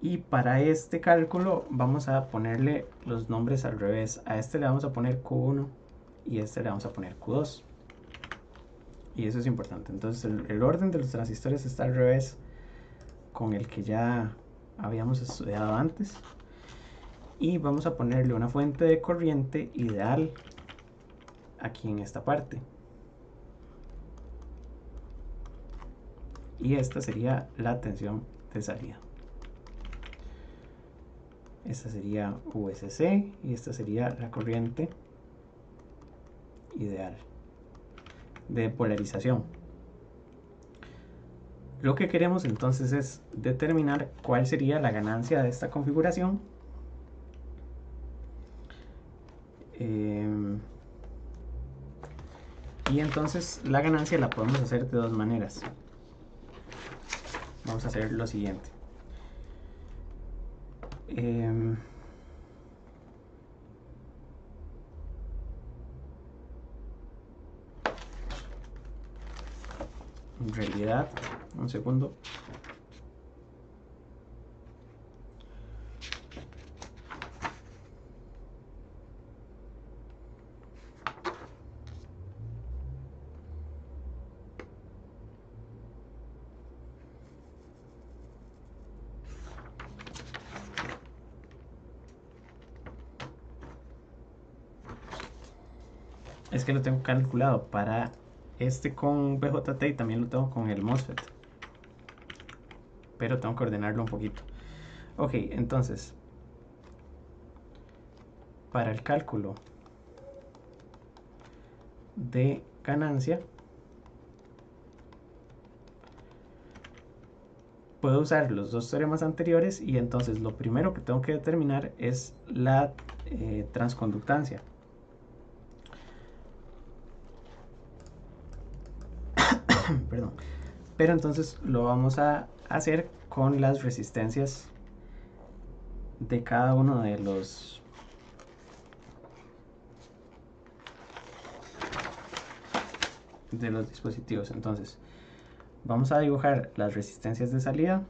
Y para este cálculo vamos a ponerle los nombres al revés. A este le vamos a poner Q1 y a este le vamos a poner Q2. Y eso es importante. Entonces el orden de los transistores está al revés con el que ya habíamos estudiado antes. Y vamos a ponerle una fuente de corriente ideal aquí en esta parte. Y esta sería la tensión de salida. Esta sería VCC y esta sería la corriente ideal de polarización. Lo que queremos entonces es determinar cuál sería la ganancia de esta configuración. Y entonces la ganancia la podemos hacer de dos maneras. Vamos a hacer lo siguiente. En realidad, un segundo. Es que lo tengo calculado para este con BJT y también lo tengo con el MOSFET. Pero tengo que ordenarlo un poquito. Ok, entonces, para el cálculo de ganancia, puedo usar los dos teoremas anteriores y entonces lo primero que tengo que determinar es la transconductancia. Perdón. Pero entonces lo vamos a hacer con las resistencias de cada uno de los dispositivos. Entonces vamos a dibujar las resistencias de salida.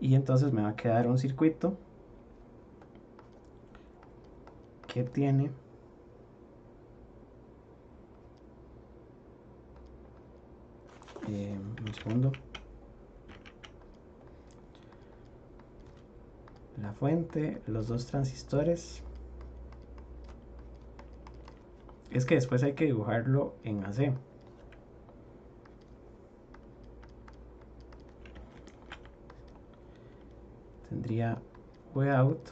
Y entonces me va a quedar un circuito que tiene un segundo, la fuente, los dos transistores. Es que después hay que dibujarlo en AC. Tendría Vout,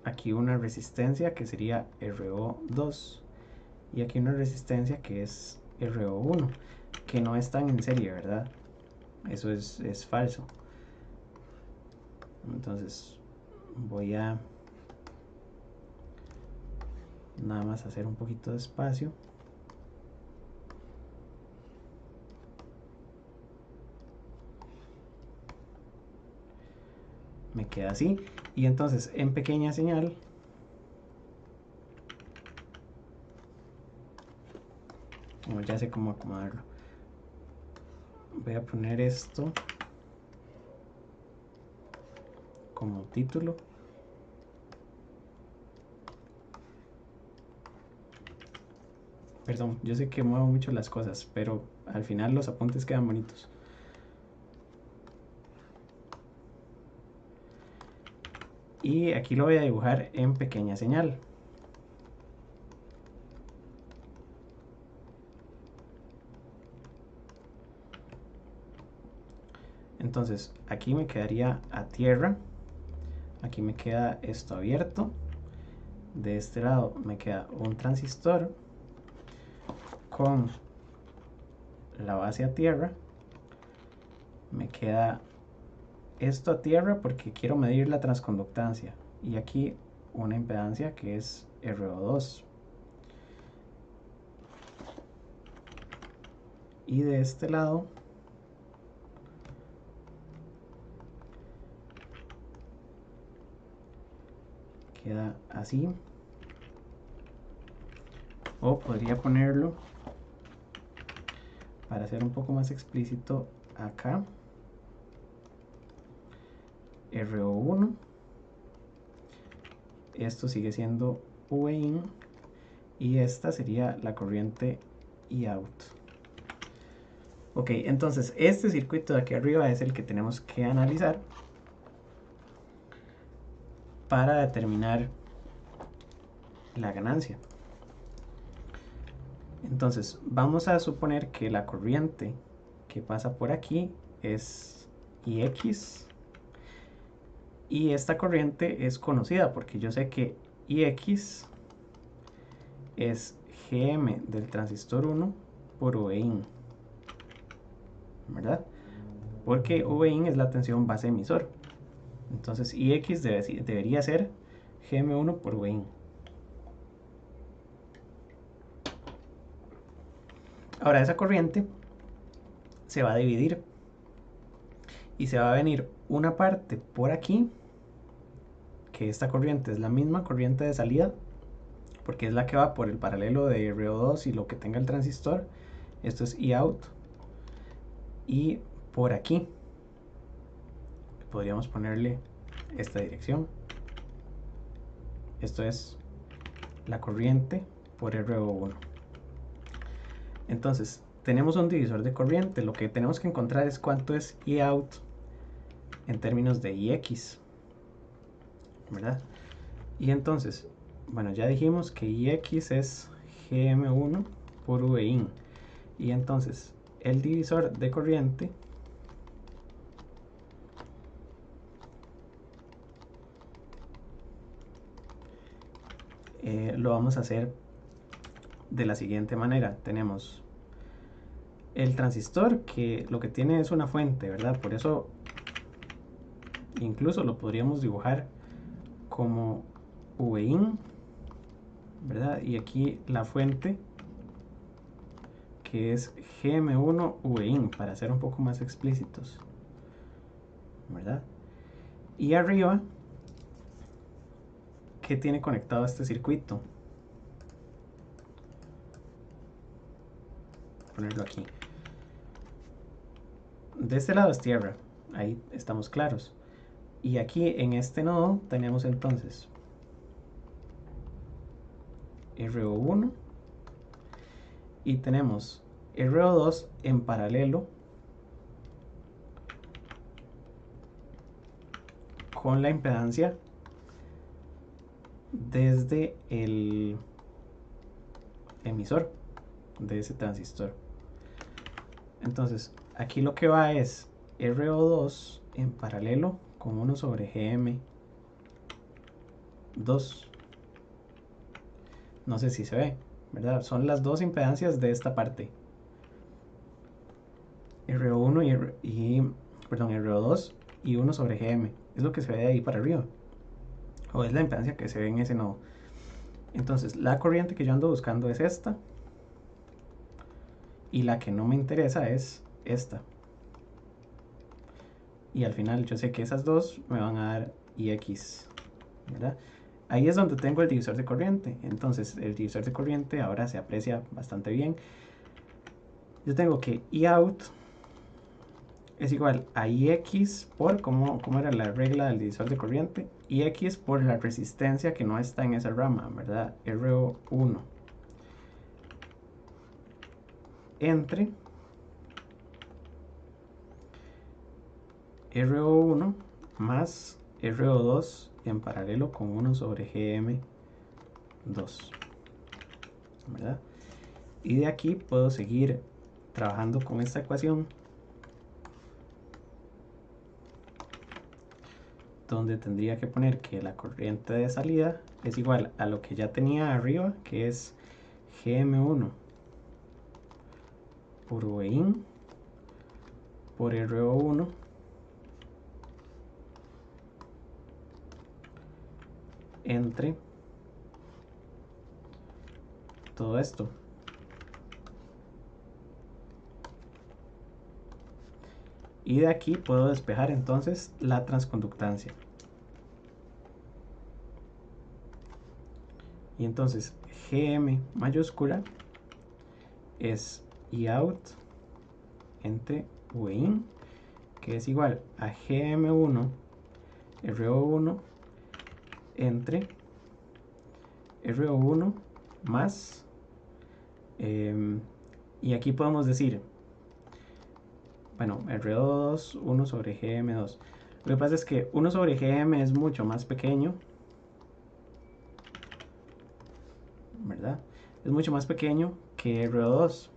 aquí una resistencia que sería RO2 y aquí una resistencia que es RO1, que no están en serie, ¿verdad? Eso es falso. Entonces voy a nada más hacer un poquito de espacio. Me queda así. Y entonces en pequeña señal ya sé cómo acomodarlo. Voy a poner esto como título. Perdón, yo sé que muevo mucho las cosas, pero al final los apuntes quedan bonitos. Y aquí lo voy a dibujar en pequeña señal. Entonces aquí me quedaría a tierra. Aquí me queda esto abierto. De este lado me queda un transistor con la base a tierra. Me queda esto a tierra porque quiero medir la transconductancia. Y aquí una impedancia que es RO2. Y de este lado queda así. O podría ponerlo para ser un poco más explícito acá, RO1, esto sigue siendo VIN y esta sería la corriente Eout. Ok, entonces este circuito de aquí arriba es el que tenemos que analizar para determinar la ganancia. Entonces vamos a suponer que la corriente que pasa por aquí es IX y esta corriente es conocida porque yo sé que IX es GM del transistor 1 por VIN, ¿verdad? Porque VIN es la tensión base emisor. Entonces IX debería ser GM1 por VIN. Ahora esa corriente se va a dividir y se va a venir una parte por aquí, que esta corriente es la misma corriente de salida, porque es la que va por el paralelo de RO2 y lo que tenga el transistor. Esto es Eout. Y por aquí podríamos ponerle esta dirección. Esto es la corriente por RO1. Entonces tenemos un divisor de corriente. Lo que tenemos que encontrar es cuánto es Eout en términos de IX, ¿verdad? Y entonces, bueno, ya dijimos que IX es GM1 por VIN. Y entonces el divisor de corriente lo vamos a hacer de la siguiente manera. Tenemos el transistor, que lo que tiene es una fuente, ¿verdad? Por eso incluso lo podríamos dibujar como VIN, ¿verdad? Y aquí la fuente, que es GM1 VIN, para ser un poco más explícitos, ¿verdad? Y arriba, ¿qué tiene conectado a este circuito? Voy a ponerlo aquí. De este lado es tierra, ahí estamos claros. Y aquí en este nodo tenemos entonces RO1 y tenemos RO2 en paralelo con la impedancia desde el emisor de ese transistor. Entonces aquí lo que va es RO2 en paralelo con 1 sobre GM2. No sé si se ve, ¿verdad? Son las dos impedancias de esta parte. RO1 perdón, RO2 y 1 sobre GM. Es lo que se ve de ahí para arriba. O es la impedancia que se ve en ese nodo. Entonces la corriente que yo ando buscando es esta. Y la que no me interesa es esta. Y al final yo sé que esas dos me van a dar IX, ¿verdad? Ahí es donde tengo el divisor de corriente. Entonces el divisor de corriente ahora se aprecia bastante bien. Yo tengo que Eout es igual a IX por, ¿cómo era la regla del divisor de corriente? IX por la resistencia que no está en esa rama, ¿verdad? RO1 entre RO1 más RO2 en paralelo con 1 sobre GM2, ¿verdad? Y de aquí puedo seguir trabajando con esta ecuación, donde tendría que poner que la corriente de salida es igual a lo que ya tenía arriba, que es GM1 por VIN por RO1 entre todo esto. Y de aquí puedo despejar entonces la transconductancia. Y entonces GM mayúscula es Eout entre Vin, que es igual a GM1 RO1 entre RO1 más, y aquí podemos decir, bueno, RO2, 1 sobre GM2. Lo que pasa es que 1 sobre GM es mucho más pequeño, ¿verdad? Es mucho más pequeño que RO2.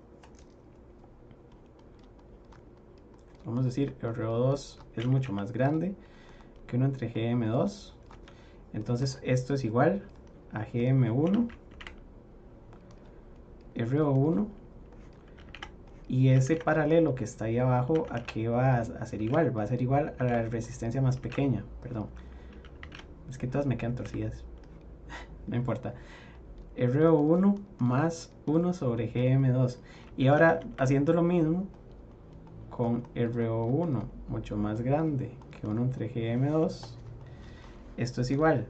Vamos a decir, RO2 es mucho más grande que 1 entre GM2. Entonces esto es igual a GM1 RO1, y ese paralelo que está ahí abajo, ¿a qué va a ser igual? Va a ser igual a la resistencia más pequeña, perdón. Es que todas me quedan torcidas. No importa. RO1 más 1 sobre GM2. Y ahora haciendo lo mismo con RO1 mucho más grande que 1 entre GM2, esto es igual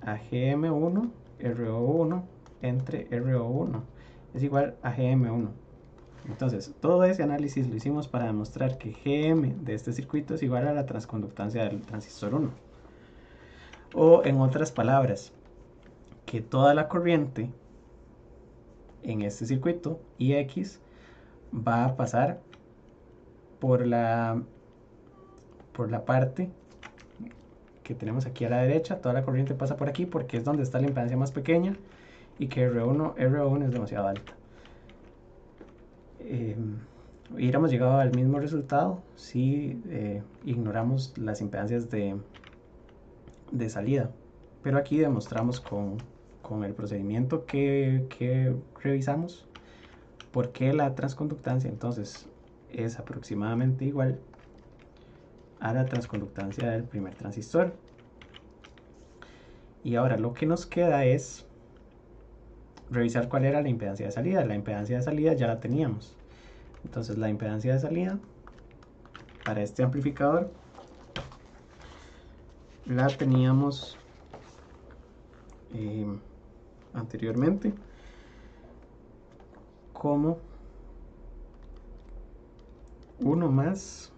a GM1 RO1 entre RO1 es igual a GM1. Entonces, todo ese análisis lo hicimos para demostrar que GM de este circuito es igual a la transconductancia del transistor 1. O en otras palabras, que toda la corriente en este circuito IX va a pasar por la parte que tenemos aquí a la derecha. Toda la corriente pasa por aquí porque es donde está la impedancia más pequeña y que R1 es demasiado alta. Hubiéramos llegado al mismo resultado si ignoramos las impedancias de salida, pero aquí demostramos con el procedimiento que revisamos por qué la transconductancia entonces es aproximadamente igual a la transconductancia del primer transistor. Y ahora lo que nos queda es revisar cuál era la impedancia de salida. La impedancia de salida ya la teníamos. Entonces la impedancia de salida para este amplificador la teníamos anteriormente como 1 más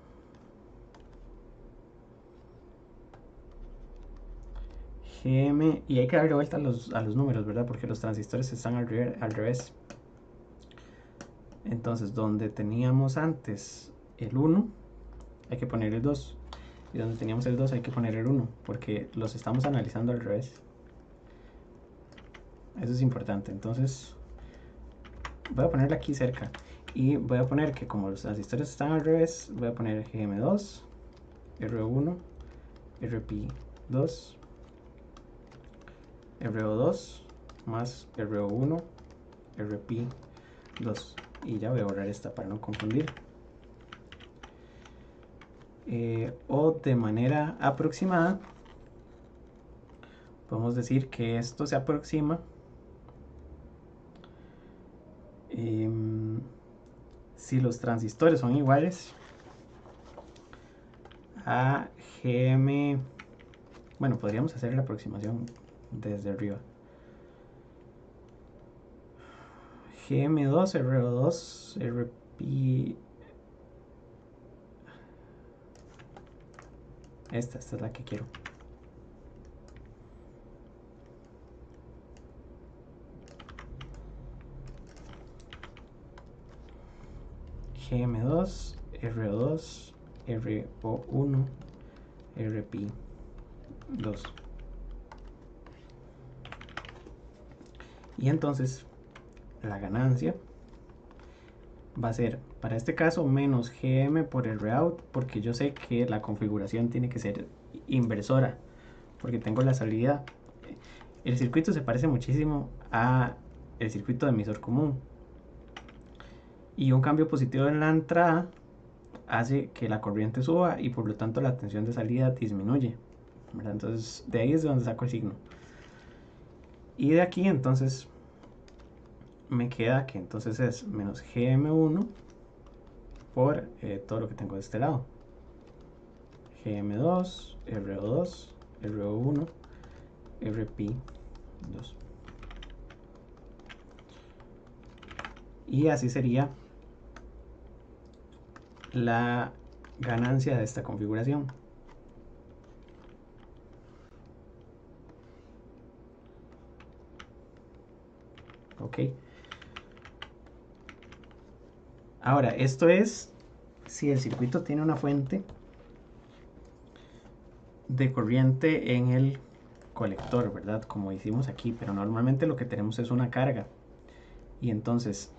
GM, y hay que darle vuelta a los números, ¿verdad? Porque los transistores están al revés. Entonces, donde teníamos antes el 1, hay que poner el 2. Y donde teníamos el 2 hay que poner el 1, porque los estamos analizando al revés. Eso es importante. Entonces, voy a ponerla aquí cerca. Y voy a poner que como los transistores están al revés, voy a poner GM2, R1, RP2, RO2 más RO1, RP2. Y ya voy a borrar esta para no confundir. O de manera aproximada, podemos decir que esto se aproxima si los transistores son iguales a GM. Bueno, podríamos hacer la aproximación desde arriba. GM2, RO2, RP. Esta es la que quiero. GM2, RO2, RO1, RP2. Y entonces la ganancia va a ser, para este caso, menos GM por ROUT, porque yo sé que la configuración tiene que ser inversora, porque tengo la salida. El circuito se parece muchísimo a el circuito de emisor común, y un cambio positivo en la entrada hace que la corriente suba y por lo tanto la tensión de salida disminuye, ¿verdad? Entonces de ahí es de donde saco el signo. Y de aquí entonces me queda que entonces es menos GM1 por todo lo que tengo de este lado. GM2, RO2, RO1, RP2. Y así sería la ganancia de esta configuración. Ok. Ahora, esto es si el circuito tiene una fuente de corriente en el colector, ¿verdad? Como hicimos aquí, pero normalmente lo que tenemos es una carga. Y entonces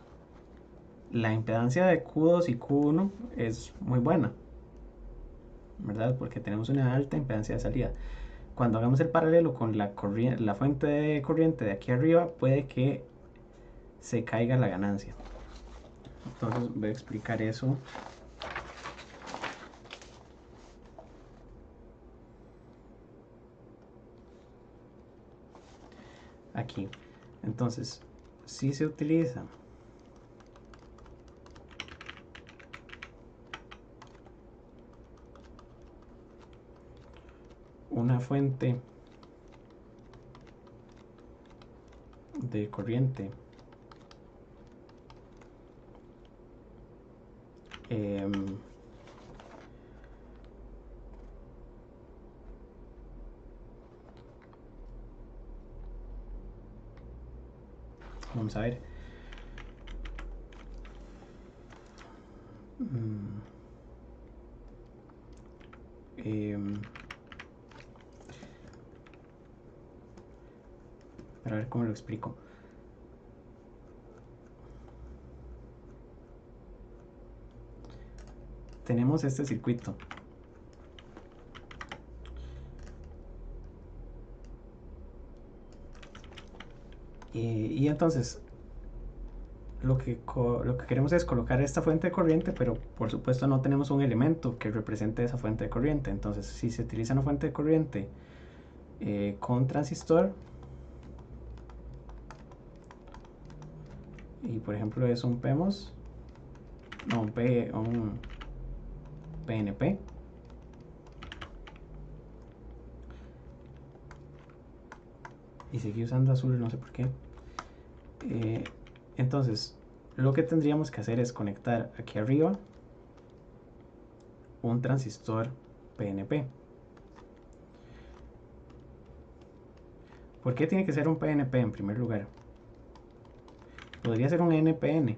la impedancia de Q2 y Q1 es muy buena, ¿verdad? Porque tenemos una alta impedancia de salida. Cuando hagamos el paralelo con la fuente de corriente de aquí arriba, puede que se caiga la ganancia. Entonces voy a explicar eso. Aquí. Entonces, si se utiliza una fuente de corriente vamos a ver. Para ver cómo lo explico. Tenemos este circuito. Y entonces lo que queremos es colocar esta fuente de corriente, pero por supuesto no tenemos un elemento que represente esa fuente de corriente. Entonces, si se utiliza una fuente de corriente con transistor, y por ejemplo es un PMOS, no, un PNP, y seguí usando azul, no sé por qué. Entonces, lo que tendríamos que hacer es conectar aquí arriba un transistor PNP. ¿Por qué tiene que ser un PNP en primer lugar? Podría ser un NPN.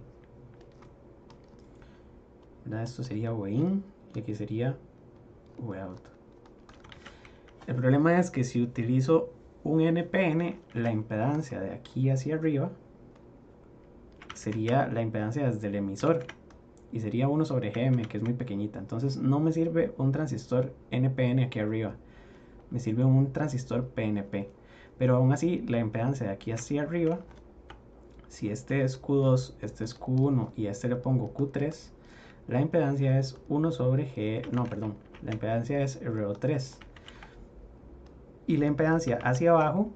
¿Verdad? Esto sería VIN y aquí sería VOUT. El problema es que si utilizo un NPN, la impedancia de aquí hacia arriba sería la impedancia desde el emisor y sería 1 sobre GM, que es muy pequeñita. Entonces no me sirve un transistor NPN aquí arriba, me sirve un transistor PNP. Pero aún así la impedancia de aquí hacia arriba, si este es Q2, este es Q1 y a este le pongo Q3, la impedancia es 1 sobre G, no, perdón, la impedancia es RO3. Y la impedancia hacia abajo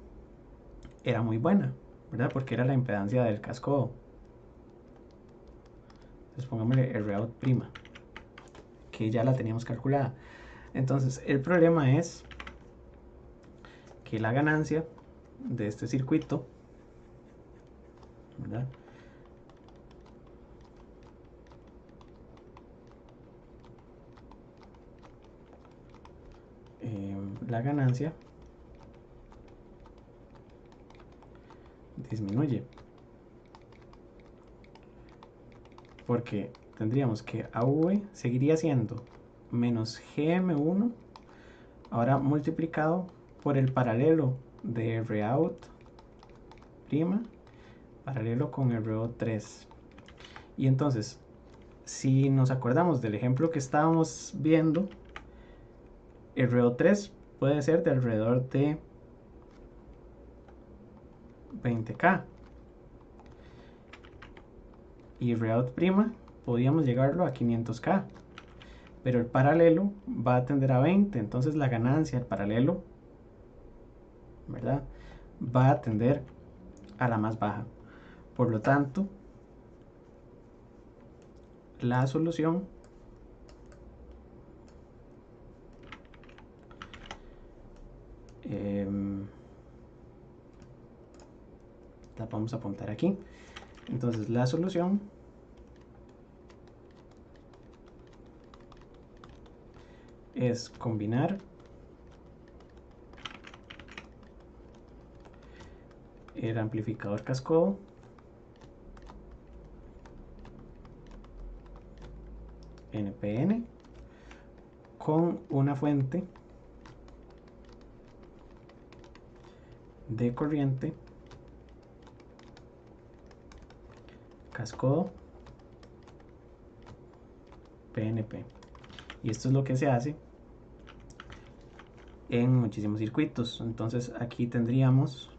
era muy buena, ¿verdad? Porque era la impedancia del cascodo. Entonces pongámosle ROUT prima, que ya la teníamos calculada. Entonces el problema es que la ganancia de este circuito, ¿verdad? La ganancia disminuye porque tendríamos que AV seguiría siendo menos GM1 ahora multiplicado por el paralelo de ROUT prima paralelo con RO3. Y entonces, si nos acordamos del ejemplo que estábamos viendo, RO3 puede ser de alrededor de 20K. Y ROUT prima podríamos llegarlo a 500K. Pero el paralelo va a tender a 20, entonces la ganancia del paralelo, ¿verdad?, va a tender a la más baja. Por lo tanto, la solución la vamos a apuntar aquí. Entonces la solución es combinar el amplificador cascodo NPN con una fuente de corriente cascodo PNP. Y esto es lo que se hace en muchísimos circuitos. Entonces aquí tendríamos,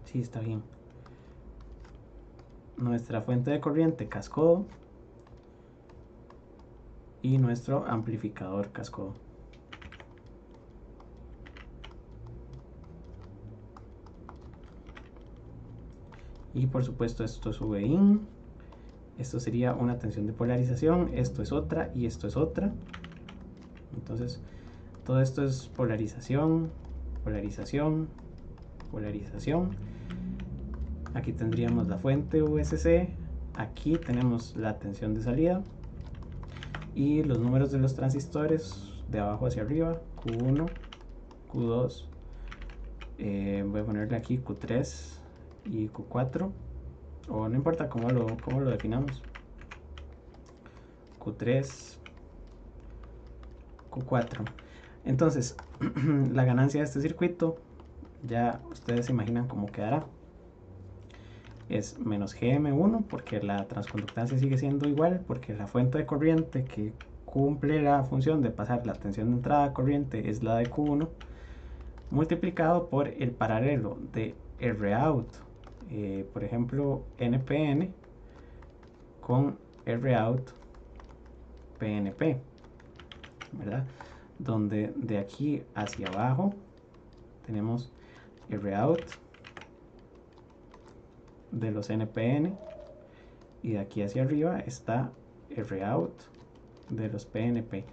sí, está bien, nuestra fuente de corriente cascodo y nuestro amplificador cascodo. Y por supuesto esto es VIN, esto sería una tensión de polarización, esto es otra y esto es otra. Entonces todo esto es polarización, polarización, polarización. Aquí tendríamos la fuente VCC, aquí tenemos la tensión de salida y los números de los transistores de abajo hacia arriba, Q1, Q2, voy a ponerle aquí Q3 y Q4, o no importa cómo lo definamos, Q3, Q4. Entonces la ganancia de este circuito, ya ustedes se imaginan cómo quedará, es menos GM1 porque la transconductancia sigue siendo igual, porque la fuente de corriente que cumple la función de pasar la tensión de entrada corriente es la de Q1, multiplicado por el paralelo de Rout, por ejemplo NPN con Rout PNP, ¿verdad? Donde de aquí hacia abajo tenemos Rout de los NPN y de aquí hacia arriba está Rout de los PNP.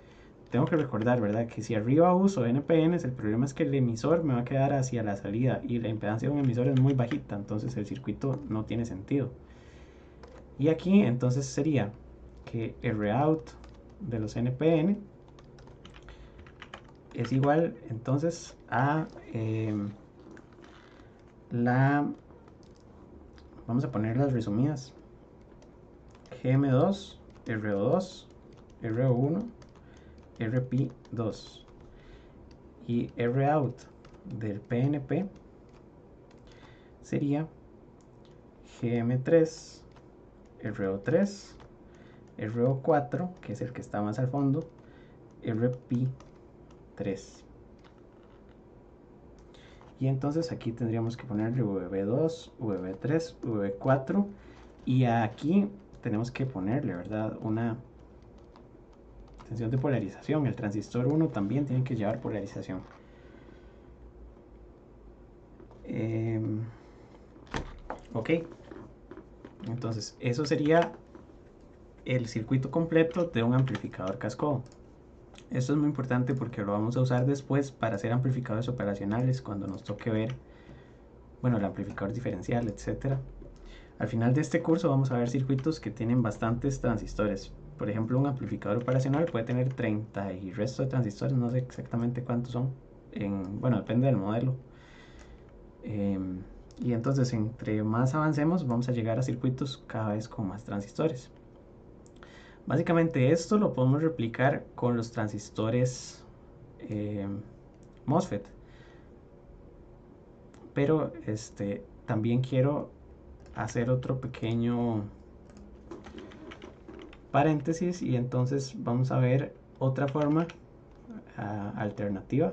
Tengo que recordar, ¿verdad?, que si arriba uso NPNs, el problema es que el emisor me va a quedar hacia la salida y la impedancia de un emisor es muy bajita, entonces el circuito no tiene sentido. Y aquí entonces sería que Rout de los NPN es igual entonces a vamos a poner las resumidas, GM2, RO2, RO1, RP2 y Rout del PNP sería GM3, RO3, RO4, que es el que está más al fondo, RP3. Y entonces aquí tendríamos que ponerle VB2, VB3, VB4 y aquí tenemos que ponerle, ¿verdad?, una tensión de polarización. El transistor 1 también tiene que llevar polarización. Ok, entonces eso sería el circuito completo de un amplificador cascodo. Esto es muy importante porque lo vamos a usar después para hacer amplificadores operacionales cuando nos toque ver, bueno, el amplificador diferencial, etcétera. Al final de este curso vamos a ver circuitos que tienen bastantes transistores. Por ejemplo, un amplificador operacional puede tener 30 y resto de transistores, no sé exactamente cuántos son, bueno, depende del modelo. Y entonces entre más avancemos vamos a llegar a circuitos cada vez con más transistores. Básicamente esto lo podemos replicar con los transistores MOSFET, pero también quiero hacer otro pequeño paréntesis y entonces vamos a ver otra forma alternativa.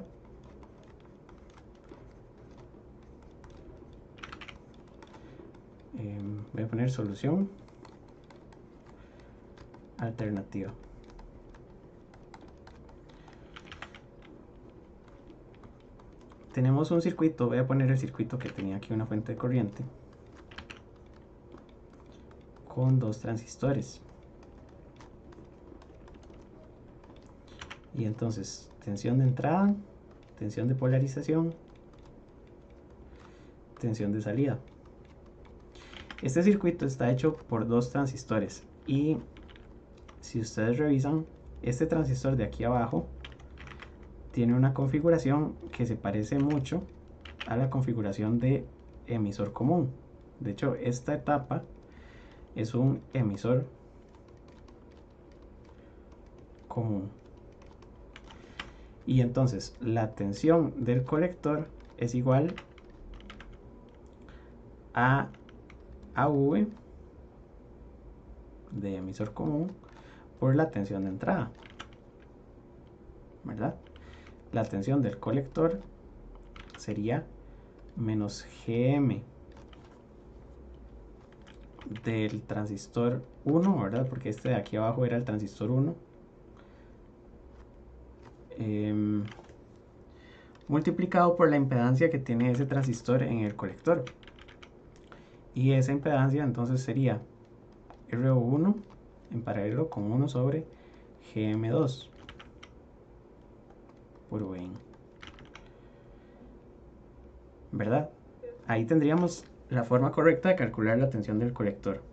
Voy a poner solución alternativa. Tenemos un circuito, voy a poner el circuito que tenía aquí, una fuente de corriente con dos transistores. Y entonces tensión de entrada, tensión de polarización, tensión de salida. Este circuito está hecho por dos transistores y si ustedes revisan, este transistor de aquí abajo tiene una configuración que se parece mucho a la configuración de emisor común. De hecho, esta etapa es un emisor común. Y entonces la tensión del colector es igual a AV de emisor común por la tensión de entrada, ¿verdad? La tensión del colector sería menos GM del transistor 1, ¿verdad? Porque este de aquí abajo era el transistor 1. Multiplicado por la impedancia que tiene ese transistor en el colector. Y esa impedancia entonces sería RO1 en paralelo con 1 sobre GM2 por Vn. ¿Verdad? Ahí tendríamos la forma correcta de calcular la tensión del colector.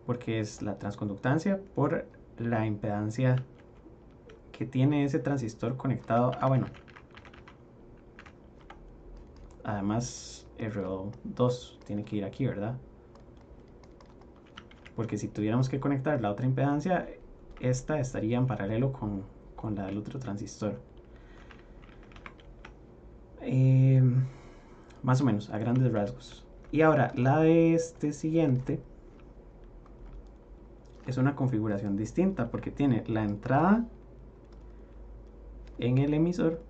Porque es la transconductancia por la impedancia que tiene ese transistor conectado. Bueno. Además, RO2 tiene que ir aquí, ¿verdad? Porque si tuviéramos que conectar la otra impedancia, esta estaría en paralelo con la del otro transistor. Más o menos, a grandes rasgos. Y ahora, la de este siguiente es una configuración distinta porque tiene la entrada en el emisor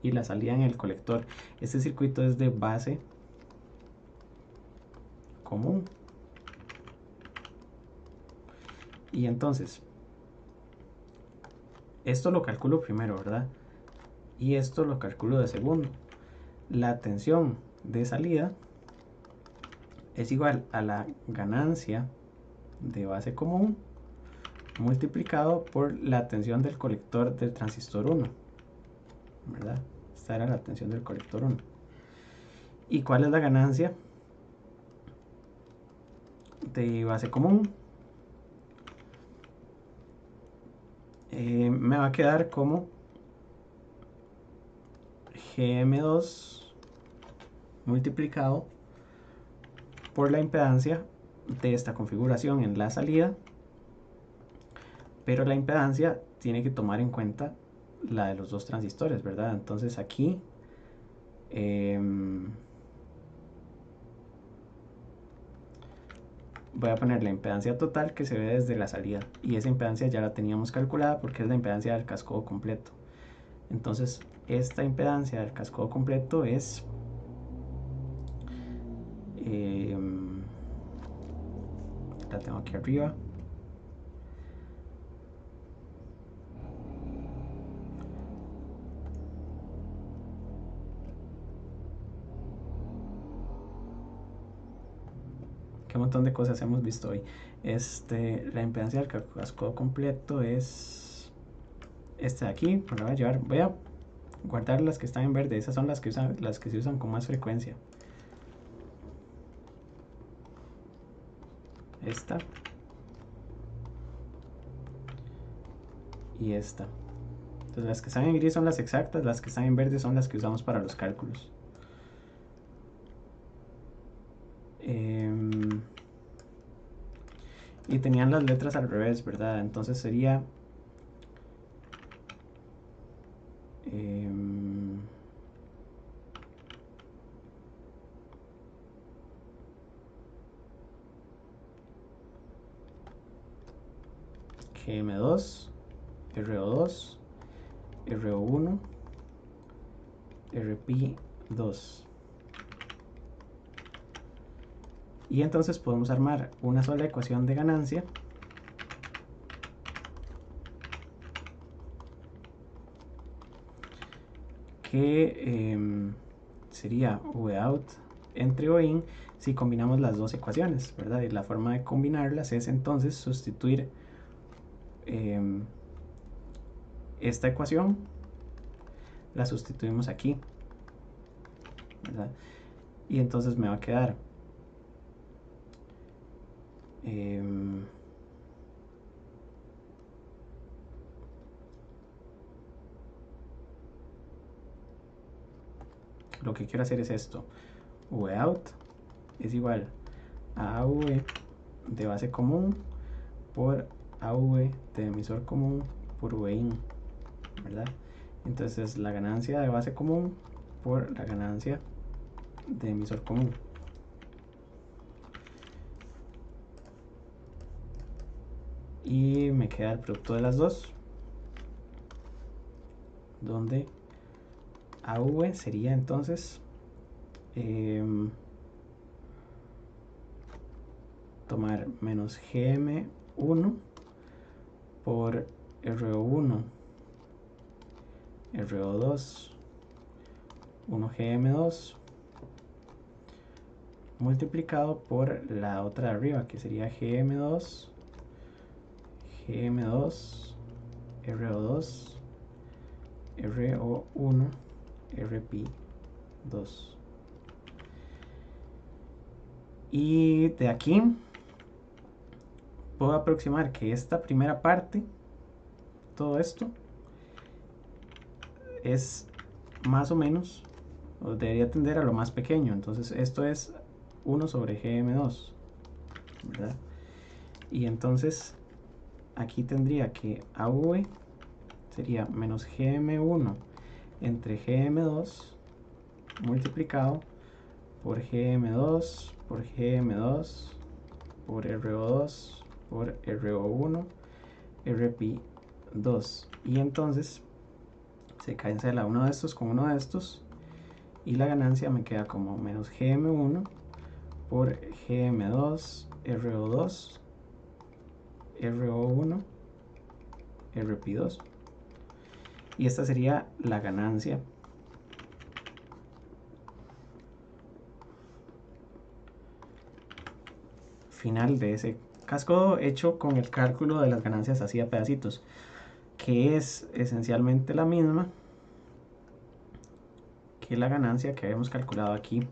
y la salida en el colector. Este circuito es de base común. Y entonces, esto lo calculo primero, ¿verdad? Y esto lo calculo de segundo. La tensión de salida es igual a la ganancia de base común multiplicado por la tensión del colector del transistor 1, ¿verdad? Esta era la tensión del colector 1. ¿Y cuál es la ganancia de base común? Me va a quedar como GM2 multiplicado por la impedancia de esta configuración en la salida, pero la impedancia tiene que tomar en cuenta la de los dos transistores, ¿verdad? Entonces aquí voy a poner la impedancia total que se ve desde la salida, y esa impedancia ya la teníamos calculada porque es la impedancia del cascodo completo. Entonces esta impedancia del cascodo completo es la tengo aquí arriba, qué montón de cosas hemos visto hoy. La impedancia del cascodo completo es esta de aquí. Bueno, voy a guardar las que están en verde. Esas son las que se usan con más frecuencia. Esta y esta. Entonces las que están en gris son las exactas, las que están en verde son las que usamos para los cálculos. Y tenían las letras al revés, ¿verdad? Entonces sería GM2, RO2, RO1, RP2. Y entonces podemos armar una sola ecuación de ganancia que sería Vout entre Voin si combinamos las dos ecuaciones, ¿verdad? Y la forma de combinarlas es entonces sustituir esta ecuación, la sustituimos aquí, ¿verdad? Y entonces me va a quedar lo que quiero hacer es esto. Vout es igual a AV de base común por AV de emisor común por VIN, ¿verdad? Entonces la ganancia de base común por la ganancia de emisor común. Y me queda el producto de las dos, donde AV sería entonces tomar menos GM1 por RO1, RO2, 1GM2 multiplicado por la otra de arriba, que sería GM2, GM2, RO2, RO1, RP2. Y de aquí puedo aproximar que esta primera parte, todo esto, es más o menos, o debería tender a lo más pequeño. Entonces esto es 1 sobre GM2, ¿verdad? Y entonces aquí tendría que AV sería menos GM1 entre GM2 multiplicado por GM2 por GM2 por RO2 por RO1 RP2. Y entonces se cancela uno de estos con uno de estos y la ganancia me queda como menos GM1 por GM2 RO2 RO1 RP2. Y esta sería la ganancia final de ese casco hecho con el cálculo de las ganancias así a pedacitos, que es esencialmente la misma que la ganancia que habíamos calculado aquí.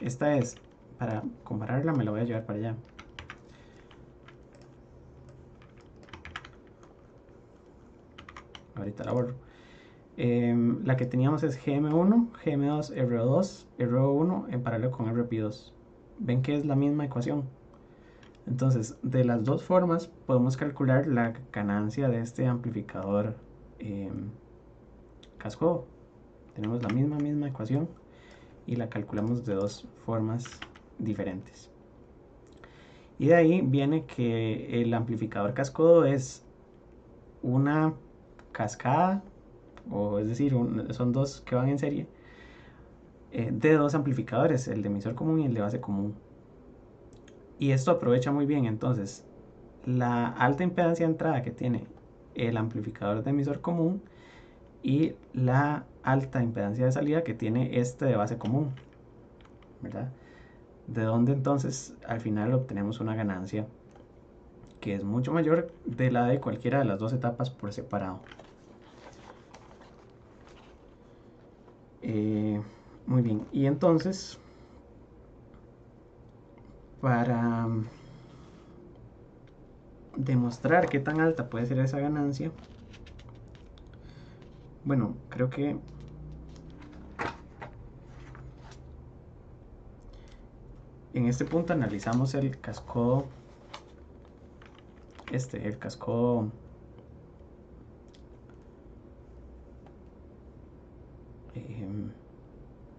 Esta es, para compararla me la voy a llevar para allá. Ahorita la borro. La que teníamos es GM1, GM2, RO2, RO1 en paralelo con RP2. Ven que es la misma ecuación. Entonces, de las dos formas podemos calcular la ganancia de este amplificador casco. Tenemos la misma ecuación y la calculamos de dos formas diferentes. Y de ahí viene que el amplificador cascodo es una cascada, o es decir, son dos que van en serie, de dos amplificadores, el de emisor común y el de base común. Y esto aprovecha muy bien entonces la alta impedancia de entrada que tiene el amplificador de emisor común y la alta impedancia de salida que tiene este de base común, ¿verdad? De donde entonces al final obtenemos una ganancia que es mucho mayor de la de cualquiera de las dos etapas por separado. Muy bien, y entonces para demostrar qué tan alta puede ser esa ganancia, bueno, creo que en este punto analizamos el cascodo, el cascodo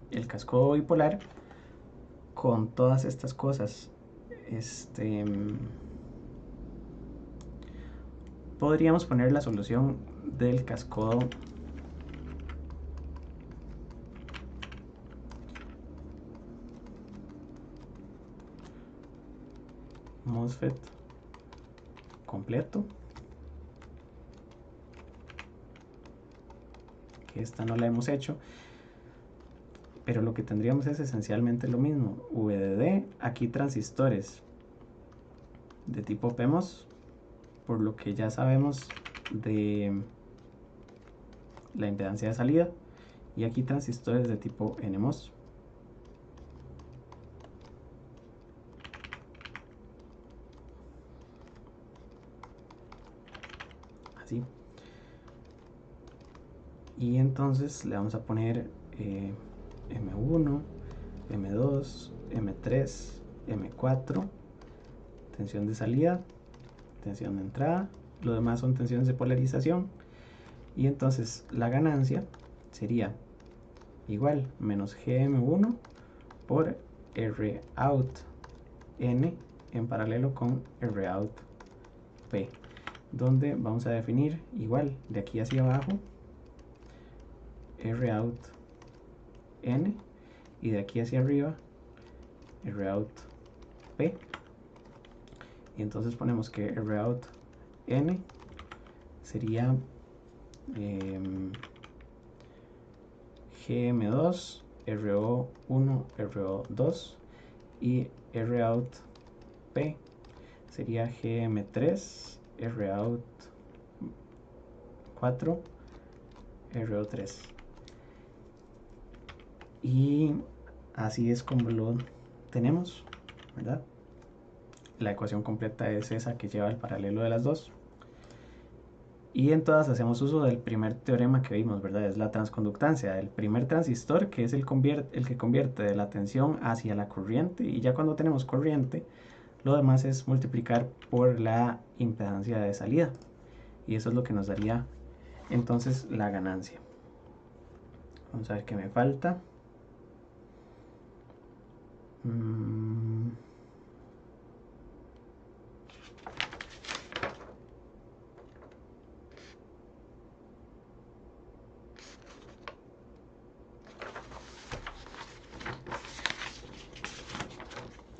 el cascodo bipolar con todas estas cosas. Podríamos poner la solución del cascodo MOSFET completo, que esta no la hemos hecho, pero lo que tendríamos es esencialmente lo mismo. VDD, aquí transistores de tipo PMOS, por lo que ya sabemos de la impedancia de salida, y aquí transistores de tipo NMOS. así. Y entonces le vamos a poner M1, M2, M3, M4, tensión de salida, tensión de entrada, lo demás son tensiones de polarización. Y entonces la ganancia sería igual menos GM1 por ROUT N en paralelo con ROUT P, donde vamos a definir igual de aquí hacia abajo ROUT N y de aquí hacia arriba ROUT P. Y entonces ponemos que ROUT N sería GM2, RO1, RO2 y ROUT P sería GM3, ROUT 4, RO3. Y así es como lo tenemos, ¿verdad? La ecuación completa es esa que lleva el paralelo de las dos. Y en todas hacemos uso del primer teorema que vimos, ¿verdad? Es la transconductancia del primer transistor, que es el que convierte de la tensión hacia la corriente. Y ya cuando tenemos corriente, lo demás es multiplicar por la impedancia de salida. Y eso es lo que nos daría entonces la ganancia. Vamos a ver qué me falta.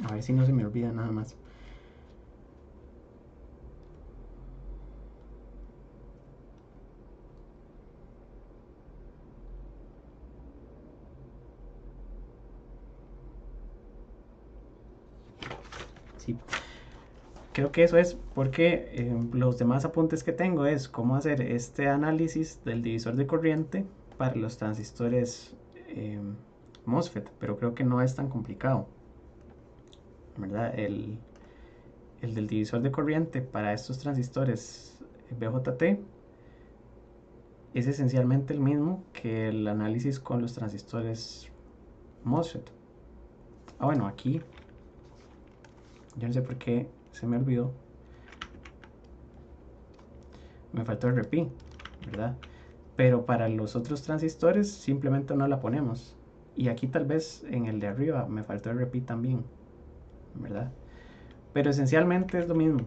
A ver si no se me olvida nada más. Sí. Creo que eso es porque los demás apuntes que tengo es cómo hacer este análisis del divisor de corriente para los transistores MOSFET, pero creo que no es tan complicado, ¿verdad? El del divisor de corriente para estos transistores BJT es esencialmente el mismo que el análisis con los transistores MOSFET. Bueno, aquí yo no sé por qué se me olvidó, me faltó el repi, ¿verdad? Pero para los otros transistores simplemente no la ponemos. Y aquí tal vez en el de arriba me faltó el repeat también, ¿verdad? Pero esencialmente es lo mismo.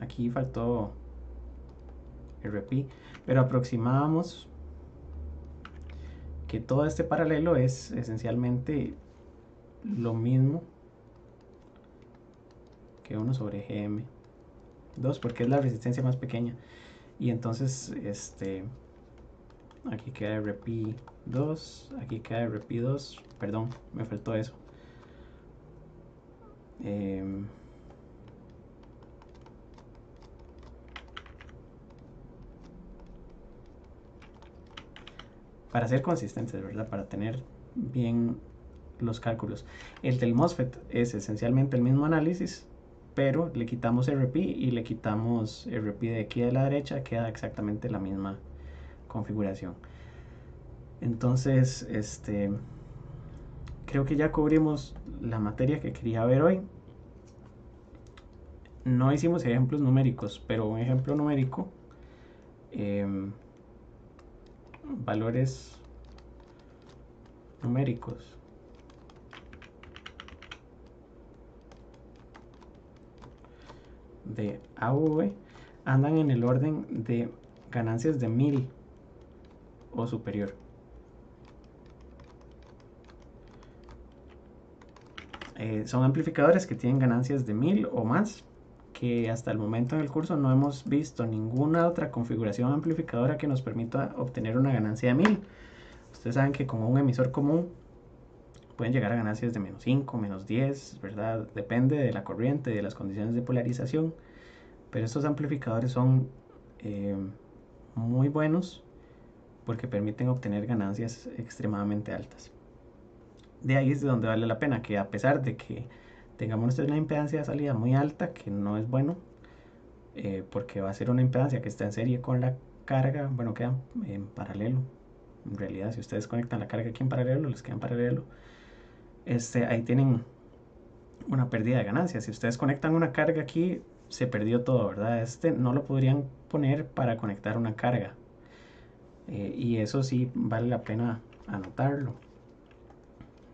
Aquí faltó el repeat, pero aproximábamos que todo este paralelo es esencialmente lo mismo que 1 sobre GM2, porque es la resistencia más pequeña. Y entonces aquí queda repeat 2, aquí queda repeat 2, perdón, me faltó eso. Para ser consistentes, ¿verdad? Para tener bien los cálculos. El del MOSFET es esencialmente el mismo análisis, pero le quitamos RP y le quitamos RP de aquí a la derecha, queda exactamente la misma configuración. Entonces, creo que ya cubrimos la materia que quería ver hoy. No hicimos ejemplos numéricos, pero un ejemplo numérico, valores numéricos de AV andan en el orden de ganancias de 1000 o superior. Son amplificadores que tienen ganancias de 1000 o más, que hasta el momento en el curso no hemos visto ninguna otra configuración amplificadora que nos permita obtener una ganancia de 1000. Ustedes saben que con un emisor común pueden llegar a ganancias de menos 5, menos 10, ¿verdad? Depende de la corriente, de las condiciones de polarización. Pero estos amplificadores son muy buenos porque permiten obtener ganancias extremadamente altas. De ahí es de donde vale la pena que, a pesar de que tengamos una impedancia de salida muy alta, que no es bueno, porque va a ser una impedancia que está en serie con la carga, bueno, quedan en paralelo. En realidad, si ustedes conectan la carga aquí en paralelo, les queda en paralelo. Ahí tienen una pérdida de ganancia. Si ustedes conectan una carga aquí, se perdió todo, ¿verdad? No lo podrían poner para conectar una carga. Y eso sí vale la pena anotarlo.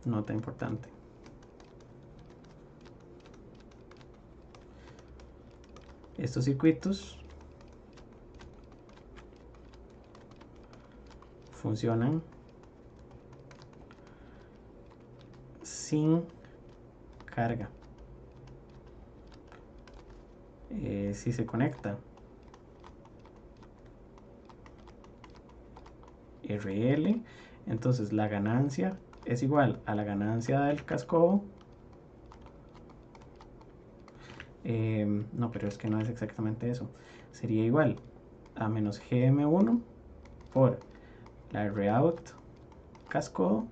Nota importante. Estos circuitos funcionan sin carga. Si se conecta RL, entonces la ganancia es igual a la ganancia del cascodo. No, pero es que no es exactamente eso. Sería igual a menos GM1 por la Rout cascodo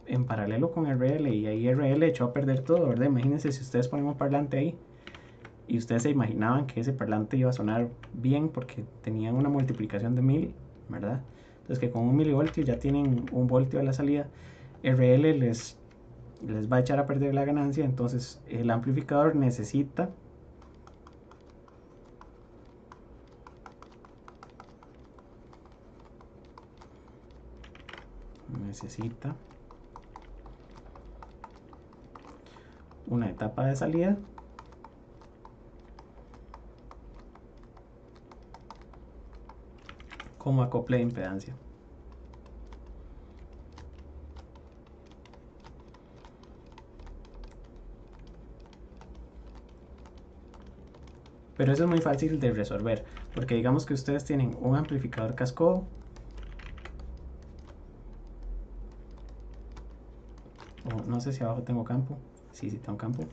en paralelo con RL, y ahí RL echó a perder todo, ¿verdad? Imagínense si ustedes ponen un parlante ahí y ustedes se imaginaban que ese parlante iba a sonar bien porque tenían una multiplicación de 1000, ¿verdad? Entonces que con un milivoltio ya tienen un voltio a la salida, RL les va a echar a perder la ganancia. Entonces el amplificador necesita una etapa de salida como acople de impedancia. Pero eso es muy fácil de resolver, porque digamos que ustedes tienen un amplificador cascodo, o no sé si abajo tengo campo, sí tengo campo.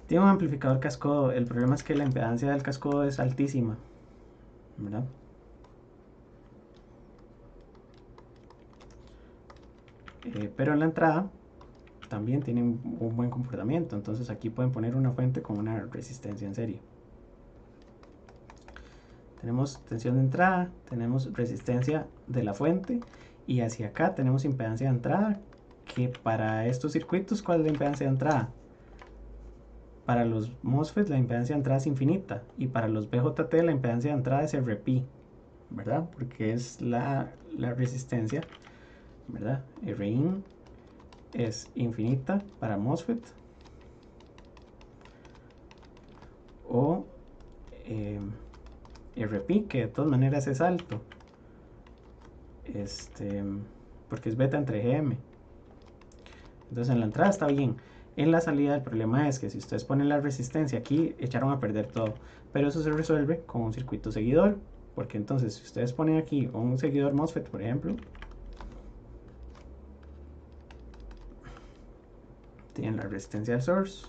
Tiene un amplificador cascodo, el problema es que la impedancia del cascodo es altísima, ¿verdad? Pero en la entrada también tiene un buen comportamiento, entonces aquí pueden poner una fuente con una resistencia en serie. Tenemos tensión de entrada, tenemos resistencia de la fuente, y hacia acá tenemos impedancia de entrada, que para estos circuitos, ¿cuál es la impedancia de entrada? Para los MOSFET la impedancia de entrada es infinita, y para los BJT la impedancia de entrada es RP, ¿verdad? Porque es la resistencia, ¿verdad? Rin es infinita para MOSFET, o RP, que de todas maneras es alto, porque es beta entre GM. Entonces en la entrada está bien. En la salida el problema es que si ustedes ponen la resistencia aquí, echaron a perder todo. Pero eso se resuelve con un circuito seguidor. Porque entonces si ustedes ponen aquí un seguidor MOSFET, por ejemplo, tienen la resistencia del source,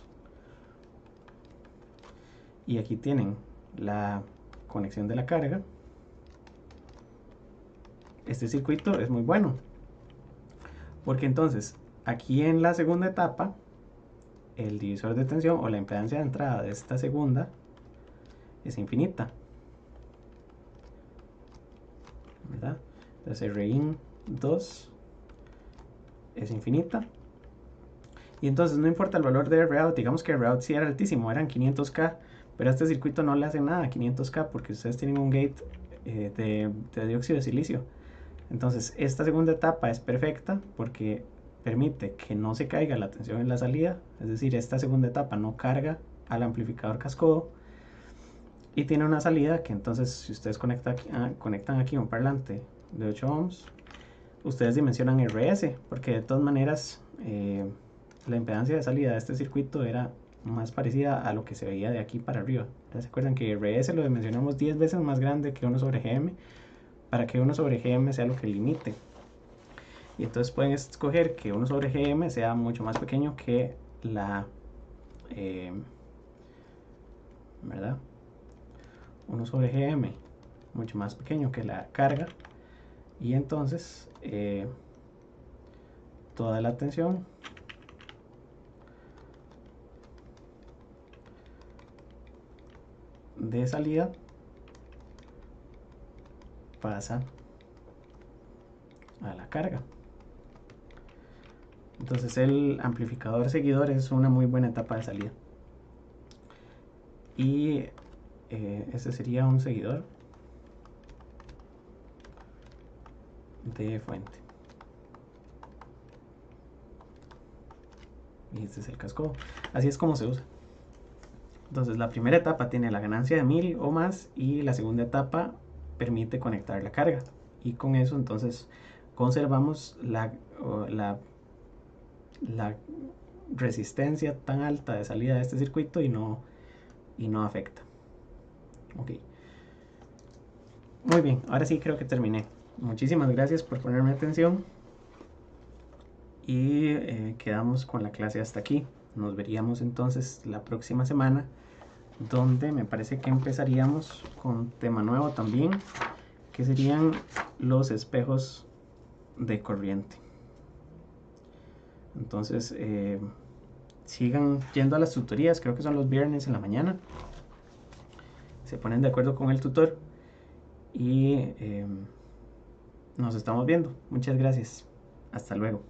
y aquí tienen la conexión de la carga. Este circuito es muy bueno, porque entonces aquí en la segunda etapa el divisor de tensión o la impedancia de entrada de esta segunda es infinita, ¿verdad? Entonces Rin 2 es infinita, y entonces no importa el valor de Rout, digamos que Rout sí era altísimo, eran 500K, pero a este circuito no le hace nada a 500K porque ustedes tienen un gate de dióxido de silicio. Entonces esta segunda etapa es perfecta porque permite que no se caiga la tensión en la salida, es decir, esta segunda etapa no carga al amplificador cascodo, y tiene una salida que entonces si ustedes conectan aquí un parlante de 8 ohms, ustedes dimensionan RS, porque de todas maneras la impedancia de salida de este circuito era más parecida a lo que se veía de aquí para arriba. ¿Se acuerdan que RS lo dimensionamos 10 veces más grande que 1 sobre GM, para que 1 sobre GM sea lo que limite? Y entonces pueden escoger que 1 sobre GM sea mucho más pequeño que la ¿verdad? 1 sobre GM mucho más pequeño que la carga, y entonces toda la tensión de salida pasa a la carga. Entonces el amplificador seguidor es una muy buena etapa de salida. Y este sería un seguidor de fuente. Y este es el casco. Así es como se usa. Entonces la primera etapa tiene la ganancia de 1000 o más y la segunda etapa permite conectar la carga. Y con eso entonces conservamos la resistencia tan alta de salida de este circuito y no afecta. Ok. Muy bien, ahora sí creo que terminé. Muchísimas gracias por ponerme atención. Y quedamos con la clase hasta aquí. Nos veríamos entonces la próxima semana, donde me parece que empezaríamos con un tema nuevo también, que serían los espejos de corriente. Entonces sigan yendo a las tutorías, creo que son los viernes en la mañana. Se ponen de acuerdo con el tutor y nos estamos viendo. Muchas gracias. Hasta luego.